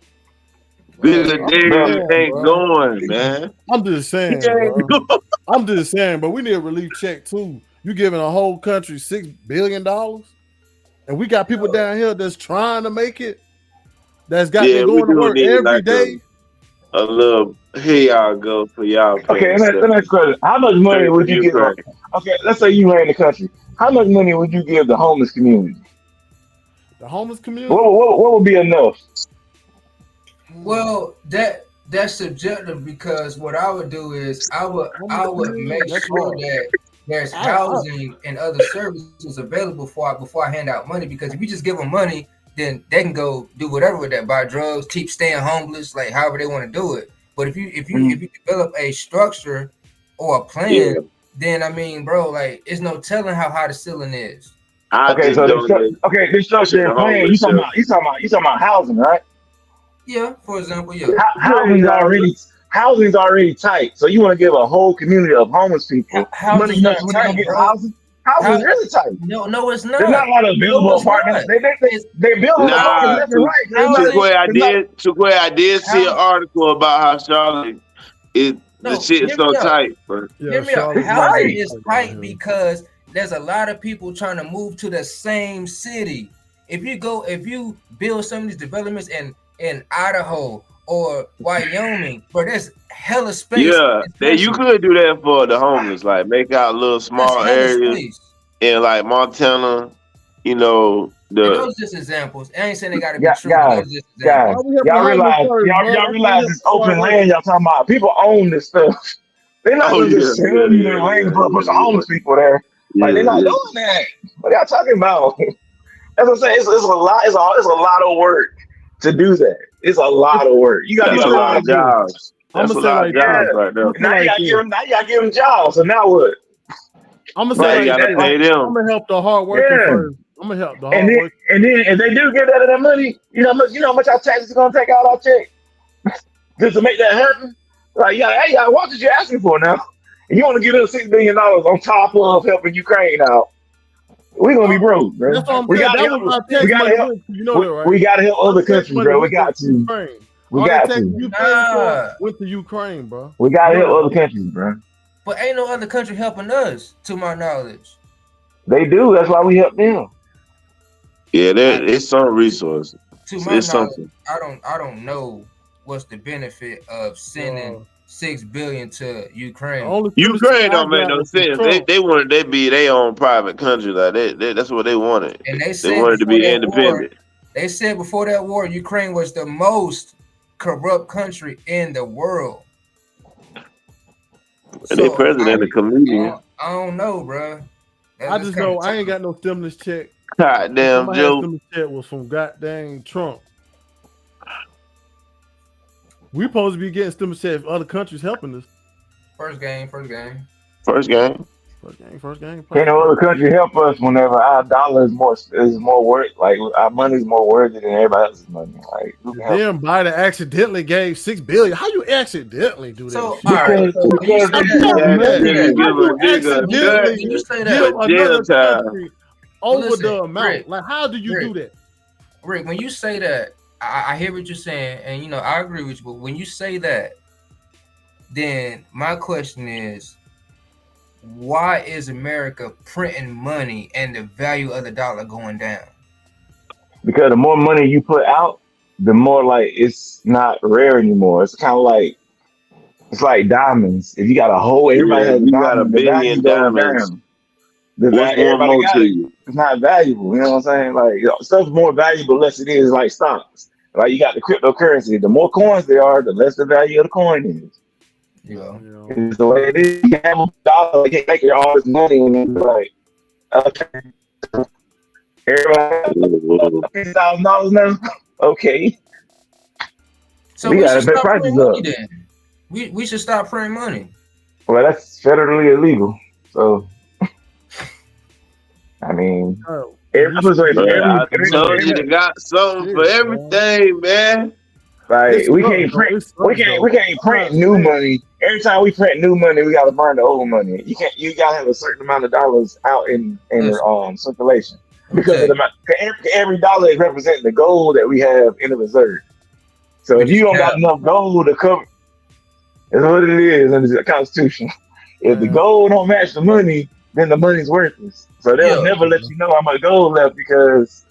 Bro, Bigger Man, I'm just Bro, Dave saying, ain't bro. going, man. I'm just He saying, ain't bro. going. I'm just saying, but we need a relief check too. You giving a whole country $6 billion, and we got people down here that's trying to make it. That's got them Yeah, we going to do work need every like day. a little here y'all go for y'all okay, petty the stuff. next question: how much money Straight for would you give? Ukraine. Okay, let's say you ran the country. How much money would you give the homeless community? The homeless What community. what would be enough? well, that's subjective, because what I would do is Homeless I would community. make That's sure hard. that there's I housing and other services available before I hand out money. Because if you just give them money, then they can go do whatever with that, buy drugs, keep staying homeless, like however they want to do it. But Mm. if you develop a structure or a plan, Yeah. then I mean, bro, like it's no telling how high the ceiling is. I Okay, just so donate this to structure the and plan. You homeless talking shelter. about housing, right? Yeah, for example, yeah. You Housing's ain't housing. already tight. So you want to give a whole community of homeless people money? Houses You know not what they're gonna tight, get for bro. housing? Housing is really tight. No, it's not. There's not a lot of available apartments. They're building apartments left and right. I did see an article about how Charlotte the shit's so tight, bro. Hear me out. Housing is tight because there's a lot of people trying to move to the same city. If you build some of these developments in Idaho or Wyoming, but there's hella space. Yeah, you could do that for the homeless, like make out little small areas in like Montana. You know, those just examples. I ain't saying they gotta be true. Guys, y'all realize this open land y'all talking about. People own this stuff. They're not just selling their land for a bunch of homeless people there. Like they're not doing that. What y'all talking about? That's what I'm saying. It's a lot. It's a lot of work to do that. It's a lot of work. You got to get a lot of jobs. That's a lot of jobs right there. Now you got to give them jobs. So now what? I'm gonna say I'm gonna help the hard working first. I'm gonna help the hard working. And then if they do get that money, you know how much our taxes are gonna take out our check just to make that happen. Like, what did you asking for now? And you want to give them $6 billion on top of helping Ukraine out? We're gonna be broke, bro. That's what I'm saying. We gotta help. You know that, right? We gotta help other countries, bro. We got to. We got to. Went to Ukraine, bro. We gotta help other countries, bro. But ain't no other country helping us, to my knowledge. They do. That's why we help them. Yeah, it's some resources. To my knowledge, I don't know what's the benefit of sending $6 billion to Ukraine. Ukraine don't make no sense. They wanted to be their own private country. Like that's what they wanted. And they wanted to be independent. They said before that war, Ukraine was the most corrupt country in the world. And their president a comedian. I don't know, bro. I just know I ain't got no stimulus check. Goddamn, Joe. Stimulus check was from goddamn Trump. We supposed to be getting stimulus check if other countries helping us. First game. Can't no other country help us whenever our dollar is more worth, like our money is more worthy than everybody else's money. Like then Biden accidentally gave $6 billion. How you accidentally do that? So over the amount. Rick, like, how do you do that? Rick, when you say that, I hear what you're saying, and I agree with you. But when you say that, then my question is, why is America printing money and the value of the dollar going down? Because the more money you put out, the more like it's not rare anymore. It's kind of like diamonds. If you got a whole, everybody has got $1 billion diamonds. It's not valuable. You know what I'm saying? Like stuff's more valuable, less it is like stocks. Like you got the cryptocurrency. The more coins there are, the less the value of the coin is. Yeah. It's the way it is. You have a dollar, you can't make all this money, and then like, okay, everybody $50,000 now. Okay. So we should stop printing money then. We should stop printing money. Well, that's federally illegal. So, I mean, I told you they got something for everything, man. Like we can't print new money. Every time we print new money, we gotta burn the old money. You gotta have a certain amount of dollars out in circulation. Because of every dollar is representing the gold that we have in the reserve. So if you don't got enough gold to cover, that's what it is in the Constitution. If the gold don't match the money, then the money's worthless. So they'll never let you know how much gold left because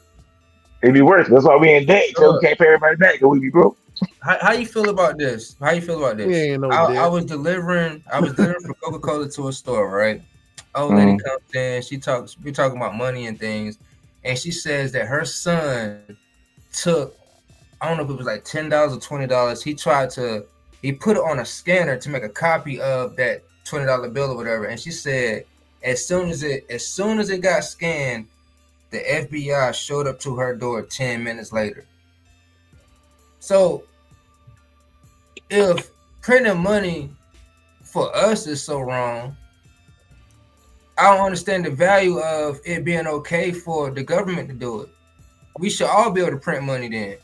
it'd be worthless. That's why we in debt because we can't pay everybody back because we be broke. How you feel about this? I was delivering for Coca-Cola to a store, right? Old lady comes in, we talking about money and things, and she says that her son took, I don't know if it was like $10 or $20. He put it on a scanner to make a copy of that $20 bill or whatever, and she said as soon as it got scanned, the FBI showed up to her door 10 minutes later. So, if printing money for us is so wrong, I don't understand the value of it being okay for the government to do it. We should all be able to print money then.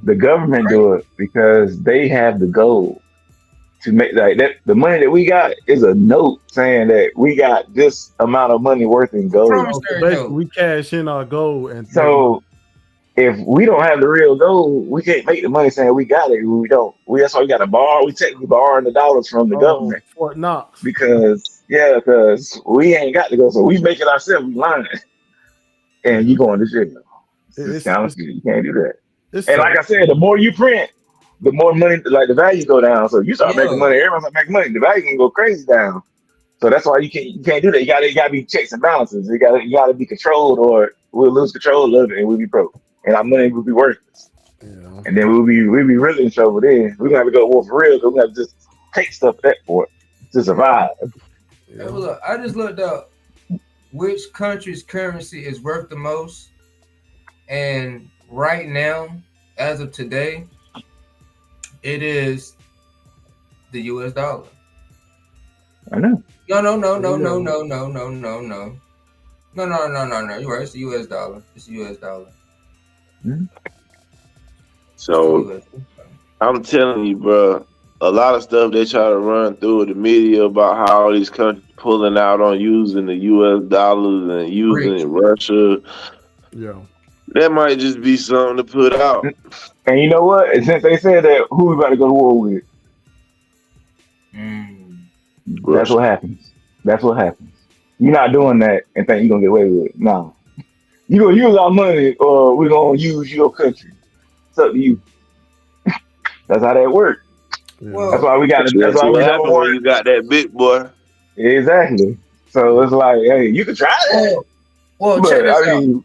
The government do it because they have the gold. to make like that. The money that we got is a note saying that we got this amount of money worth in A gold. Oh, so promissory basically, note. we cash in our gold and make money. So if we don't have the real gold, we can't make the money saying we got it. We don't. That's why we got to borrow. We technically borrowing the dollars from the Oh, government Fort Knox. because we ain't got to go. So we make it ourselves. We lying, and you going to jail. It's just It's kind of it's you can't do that. it's And like so I said, the more you print, the more money, like the value go down. So you start making Yeah. money, everyone start making money. The value can go crazy down. So that's why you can't do that. You gotta be checks and balances. You gotta be controlled, or we'll lose control of it and we'll be broke, and our money will be worthless. yeah. And then we'll be really in trouble. Then we're gonna have to go to war for real because we have to just take stuff that for it to survive. Hey, well, look, I just looked up which country's currency is worth the most, and right now, as of today, it is the U.S. dollar. I know. No. No. You're right. It's the U.S. dollar. It's the U.S. dollar. Mhm. It's the So U.S. I'm telling you, bro, a lot of stuff they try to run through the media about how all these countries pulling out on using the U.S. dollars and Rich. using Russia. Yeah. That might just be something to put out. And you know what? And since they said that, who we about to go to war with? That's Russia. what happens. That's what happens. You're not doing that and think you're gonna get away with it. No. You gonna use our money or we're gonna use your country. It's up to you. That's how that works. Yeah. That's Well, why we got That's to that's why what we don't happens when want you got that big boy. exactly. So it's like, hey, you can try that, check but this I out. mean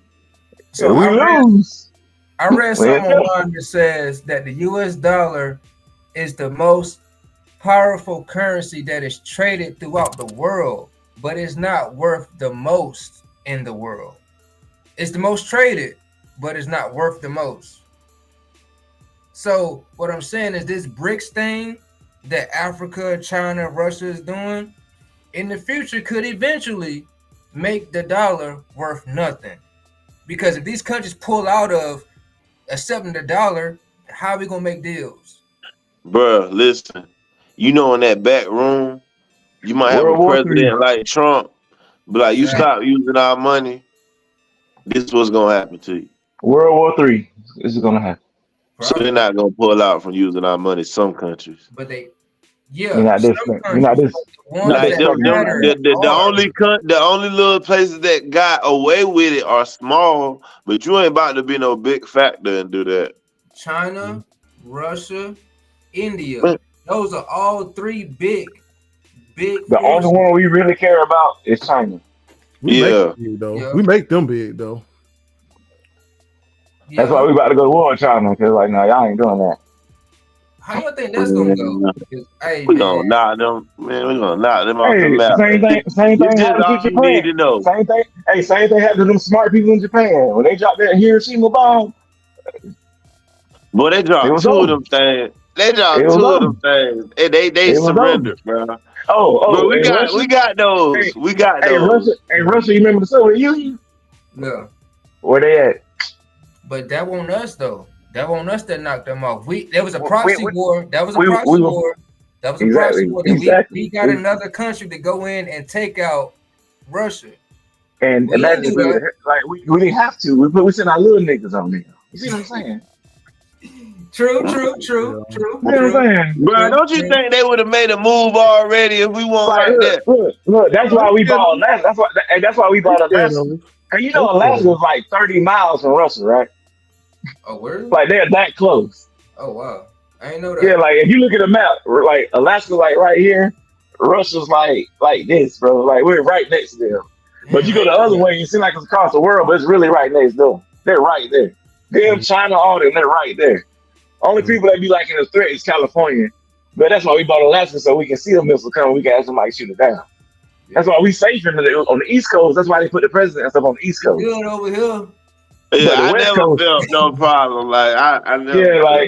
So if we lose, I read well, something online that says that the U.S. dollar is the most powerful currency that is traded throughout the world, but it's not worth the most in the world. It's the most traded, but it's not worth the most. So what I'm saying is this BRICS thing that Africa, China, Russia is doing in the future could eventually make the dollar worth nothing. Because if these countries pull out of accepting the dollar, how are we gonna make deals? Bruh, listen. You know, in that back room, you might have a World War Three, president like Trump, but like you Exactly. stop using our money, this is what's gonna happen to you. World War Three, this is gonna happen. So they're Probably. not gonna pull out from using our money. Some countries, But they, You're yeah, not this, some you're not countries, this, but the not ones this like that fucking. matter are the only little places that got away with it are small, but you ain't about to be no big factor and do that. China, Russia, India. Man, Those are all three big The only forces. one we really care about is China. We make them yeah, big though. Yeah, We make them big though. That's why yeah. we about to go to war with China because like, no, y'all ain't doing that. How y'all think that's gonna go? man, 'Cause, hey we man, gonna knock them. Man, we gonna knock them off the Hey, map. same This thing is happened to all you need Japan. to know. Same thing. Hey, same thing happened to them smart people in Japan when they dropped that Hiroshima bomb. Boy, they It dropped was two of over. them things. They It dropped was two of over. them things. And they It was over. surrendered, bro. But Oh, and Russia. we got Hey, those. We got hey, Russia. those. Hey, Russia. You remember the Soviet Union? yeah. Where they at? But that won't us though. That won't us that knocked them off. There was a We proxy we war. That was a we proxy were war. That was a proxy exactly war that exactly. we got another country to go in and take out Russia. And We didn't imagine do if we would that. have like we didn't have to. We sent our little niggas on there. You see what I'm saying? True, Yeah. You see what I'm saying? Bro, don't you think they would have made a move already if we weren't Like, like that? look. That's Oh, why we they scared bought of us. Alaska. That's why we They bought scared Alaska. of us. And you They know, scared of Alaska us. is like 30 miles from Russia, right? Oh, word? Like they're that close. Oh, wow. I ain't know Yeah, that. like if you look at a map, like Alaska's like right here, Russia's like this, bro. Like we're right next to them. But Damn, you I go the ain't know other that. way, you seem like it's across the world, but it's really right next door. They're right there. Them, Mhm. China, all them, they're right there. Only Mhm. people that be like in the threat is California. But that's why we bought Alaska so we can see a missile come, we can have somebody shoot it down. That's Yeah. why we safe on the East Coast. That's why they put the president and stuff on the East We Coast. good over here. Yeah, But the I West never Coast, felt no problem. Like I never yeah, felt.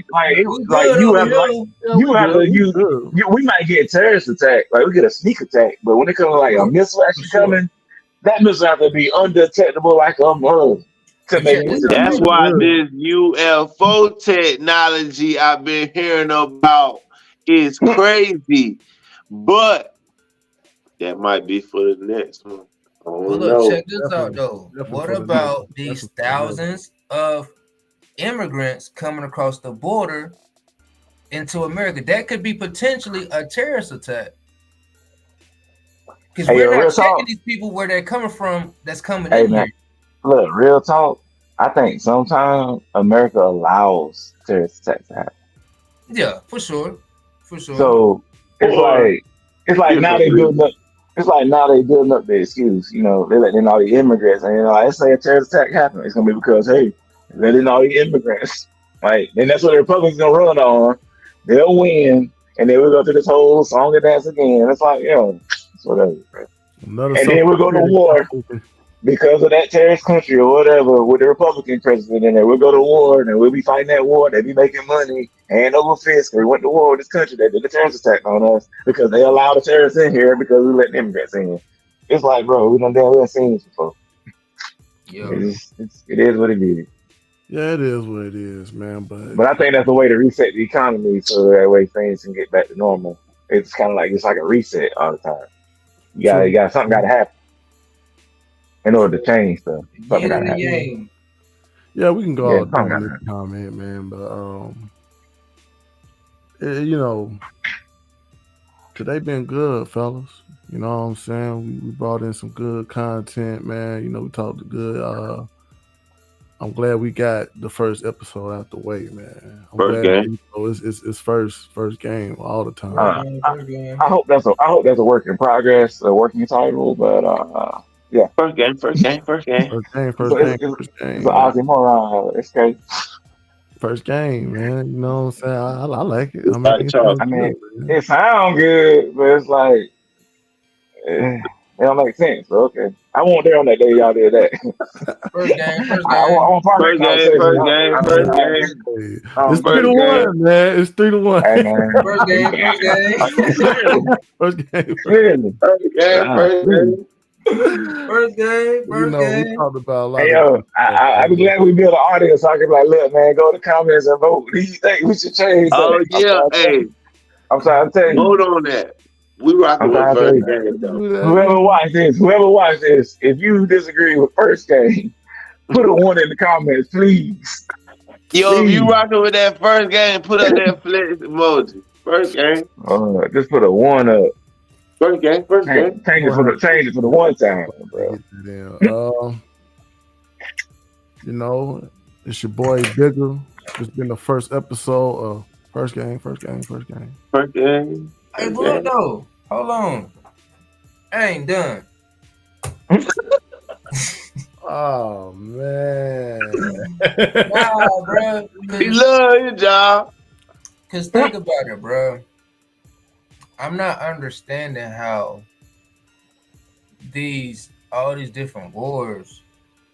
We like good you over have to like here. Yeah, you we have good. to We use good you. We might get a terrorist attack, like we get a sneak attack. But when it comes to like a Sure. missile For actually sure. coming, that missile have to be undetectable like a mug to But make check Yeah, it this to the out we That's though. moon. why good. this UFO technology I've been hearing about is crazy. But that might be for the next one. I But don't look, check know. this out Definitely, though. definitely What for the next. about these Definitely for the next. thousands of immigrants coming across the border into America? That could be potentially a terrorist attack. Because Hey, we're yo, not real checking talk. these people where they're coming from that's coming Hey, in man, here. look, real talk. I think sometimes America allows terrorist attacks to happen. Yeah, for sure. For sure. So it's Or like it's like now they differently. building up. It's like now they building up the excuse. You know, they letting in all the immigrants, and let's say a terrorist attack happens, it's gonna be because hey, let in all the immigrants. Like, and that's what the Republicans gonna run on. They'll win, and then we'll go through this whole song and dance again. It's like, it's whatever. Another And then social we'll go to security war open. because of that terrorist country or whatever with the Republican president in there. We'll go to war and we'll be fighting that war. They'll be making money hand over fist. We went to war with this country that did a terrorist attack on us because they allowed the terrorists in here because we let immigrants in. It's like, bro, we done seen this before. Yo. It is what it is. Yeah, it is what it is, man. But But I think that's a way to reset the economy so that way things can get back to normal. It's kind of like it's like a reset all the time. true. Something got to happen in order to change stuff. Something Yin got to and the happen. yang. Yeah, we can go Yeah, all day something got on to this happen. comment, man. But you know, today been good, fellas. You know what I'm saying? We brought in some good content, man. You know, we talked good. I'm glad we got the first episode out the way, man. I'm First glad game. it's first game all the First time. Uh, game, I, first game. I hope that's a work in progress, a working title, but yeah. First game. First game. First game. First game, So first game, first it's an game, man. oxymoron. It's crazy. First game, man. You know what I'm saying? I like it. I It's mean, like it Charles. sounds I mean, good, man. it sounds good, but it's like it don't make sense. But okay, I wasn't there on that day y'all did that. First game, first I game. want part of that First game. conversation. First game. First game. Hey, I it's don't three get to First it. game. one, man. It's 3-1. Hey man, First game, first are game. you serious? First game. Seriously? First game. First Please. game. First game, You first know, we game. talked about a lot Hey of yo, good stuff, I be man. glad we built an audience so I can be like, look, man, go to the comments and vote. Do you think we should change that? Oh yeah. Hey, I'm trying to tell you. vote on that. We rocking I'm with trying to tell first you. game We can though. do that. Whoever watched this, if you disagree with first game, put a one in the comments, please. Yo, if you Please. rocking with that first game, put up that flex emoji. First game. Just put a one up. First game. First game. Change it for the one time, to bro. get that in. You know, it's your boy Bigger. It's been the first episode of first game, first game, first game. First game. Hey, First but look game. though. Hold on. I ain't done. Oh man. Wow, bro. We love you, job. Cause think about it, bro. I'm not understanding how all these different wars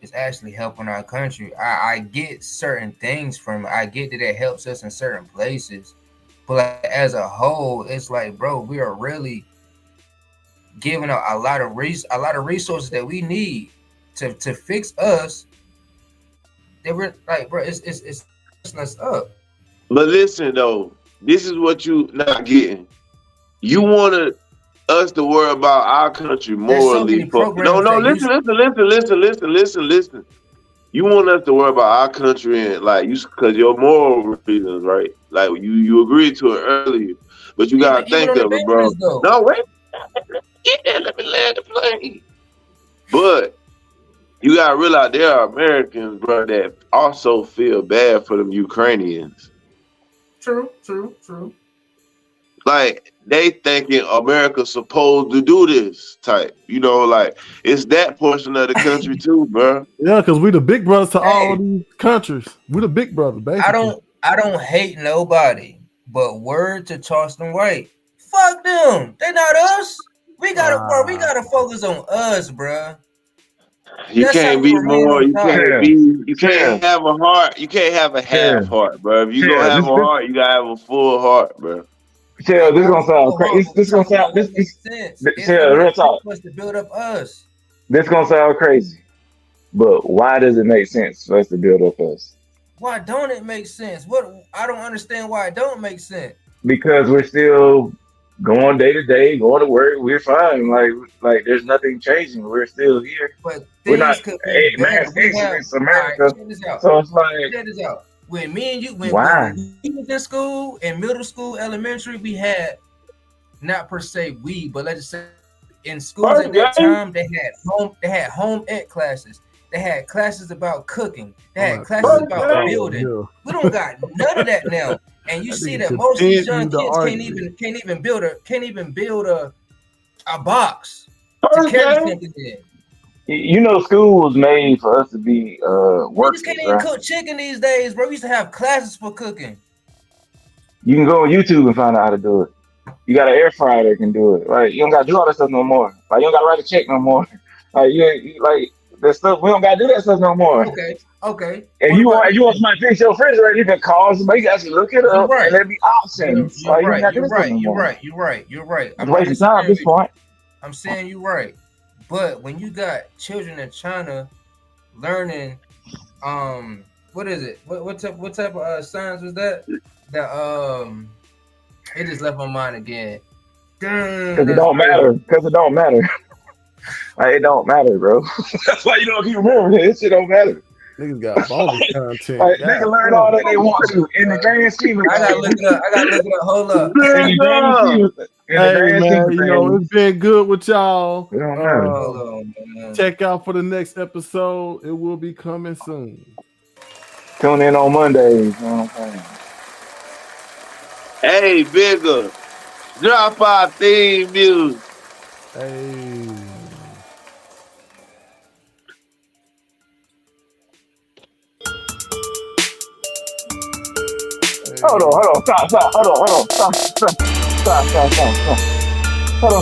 is actually helping our country. I get certain things from it. I get that it helps us in certain places, but like, as a whole, it's like, bro, we are really giving out a lot of resources that we need to fix us. They were like, bro, it's messing us up. But listen though, this is what you not getting. You wanted us to worry about our country There's so morally many for no, programs no, that you listen. You want us to worry about our country and like you because your moral reasons, right? Like you agreed to it earlier. But you gotta even think on the of it, bro. business though. No, wait. Get there, let me land the plane. But you gotta realize there are Americans, bro, that also feel bad for them Ukrainians. True. Like they thinking America's supposed to do this type. You know, like it's that portion of the country too, bro. Yeah, because we the big brothers to all Hey, of these countries. We the big brother, basically. I don't hate nobody, but word to Charleston White. Fuck them. They not us. We gotta focus on us, bruh. You That's how can't we be remain more. on You top. can't Chill, be. You can't chill, have a heart. You can't have a half chill, heart, bro. If you gonna chill. have a heart, you gotta have a full heart, bro. I Chill. This is got a gonna sound full heart, crazy. but we This is gonna talking sound about what makes sense. It chill. Real makes sense talk. for us to build up us. This is gonna sound crazy, but why does it make sense for us to build up us? Why don't it make sense? What I don't understand why it don't make sense. because we're still going day to day, going to work. We're fine. Like there's nothing changing. We're still here. But We're not things could be better. mass We have exodus all right, America. check this out. So it's like, Check this out. When me and you when why? we was in school, in middle school, elementary, we had not per se but let's just say in schools at that time they had home ec classes. They had classes about cooking. They had classes about building. Yeah. We don't got none of that now. And you see that most of these young kids can't even build a box to carry something in. You know, school was made for us to be workers. Niggas can't even cook chicken these days, bro. We used to have classes for cooking. You can go on YouTube and find out how to do it. You got an air fryer that can do it. Like you don't gotta do all that stuff no more. Like you don't gotta write a check no more. Like you like that stuff. We don't gotta do that stuff no more. Okay. And you want somebody to fix your refrigerator, you can call somebody. You guys can look it up, and there'll be options. You're right. I'm wasting time at this point. I'm saying you're right. But when you got children in China learning, what is it? What type of science was that? It just left my mind again. Because it don't matter. Like, it don't matter, bro. That's why you don't keep remembering it. This shit don't matter. Niggas got bonus content. Like, they can learn all that they want to. In the grand scheme of things. I gotta look it up. Hold up. Hey man, you know it's been good with y'all. It don't matter. Check out for the next episode. It will be coming soon. Tune in on Mondays. You know what I'm saying? Hey, Bigger, drop our theme music. Hey. Hold on. Stop. Hold on a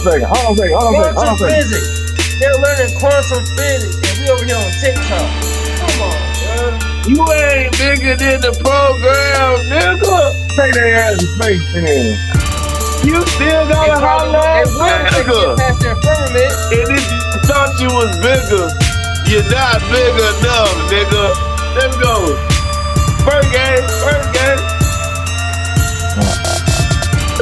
second. Quantum physics. They're learning quantum physics, and we over here on TikTok. Come on, bro. You ain't bigger than the program, nigga. Take their ass to space, man. You still gotta holler at bigger. Past their firmament. And if you thought you was bigger, you're not big enough, nigga. Let's go. First game.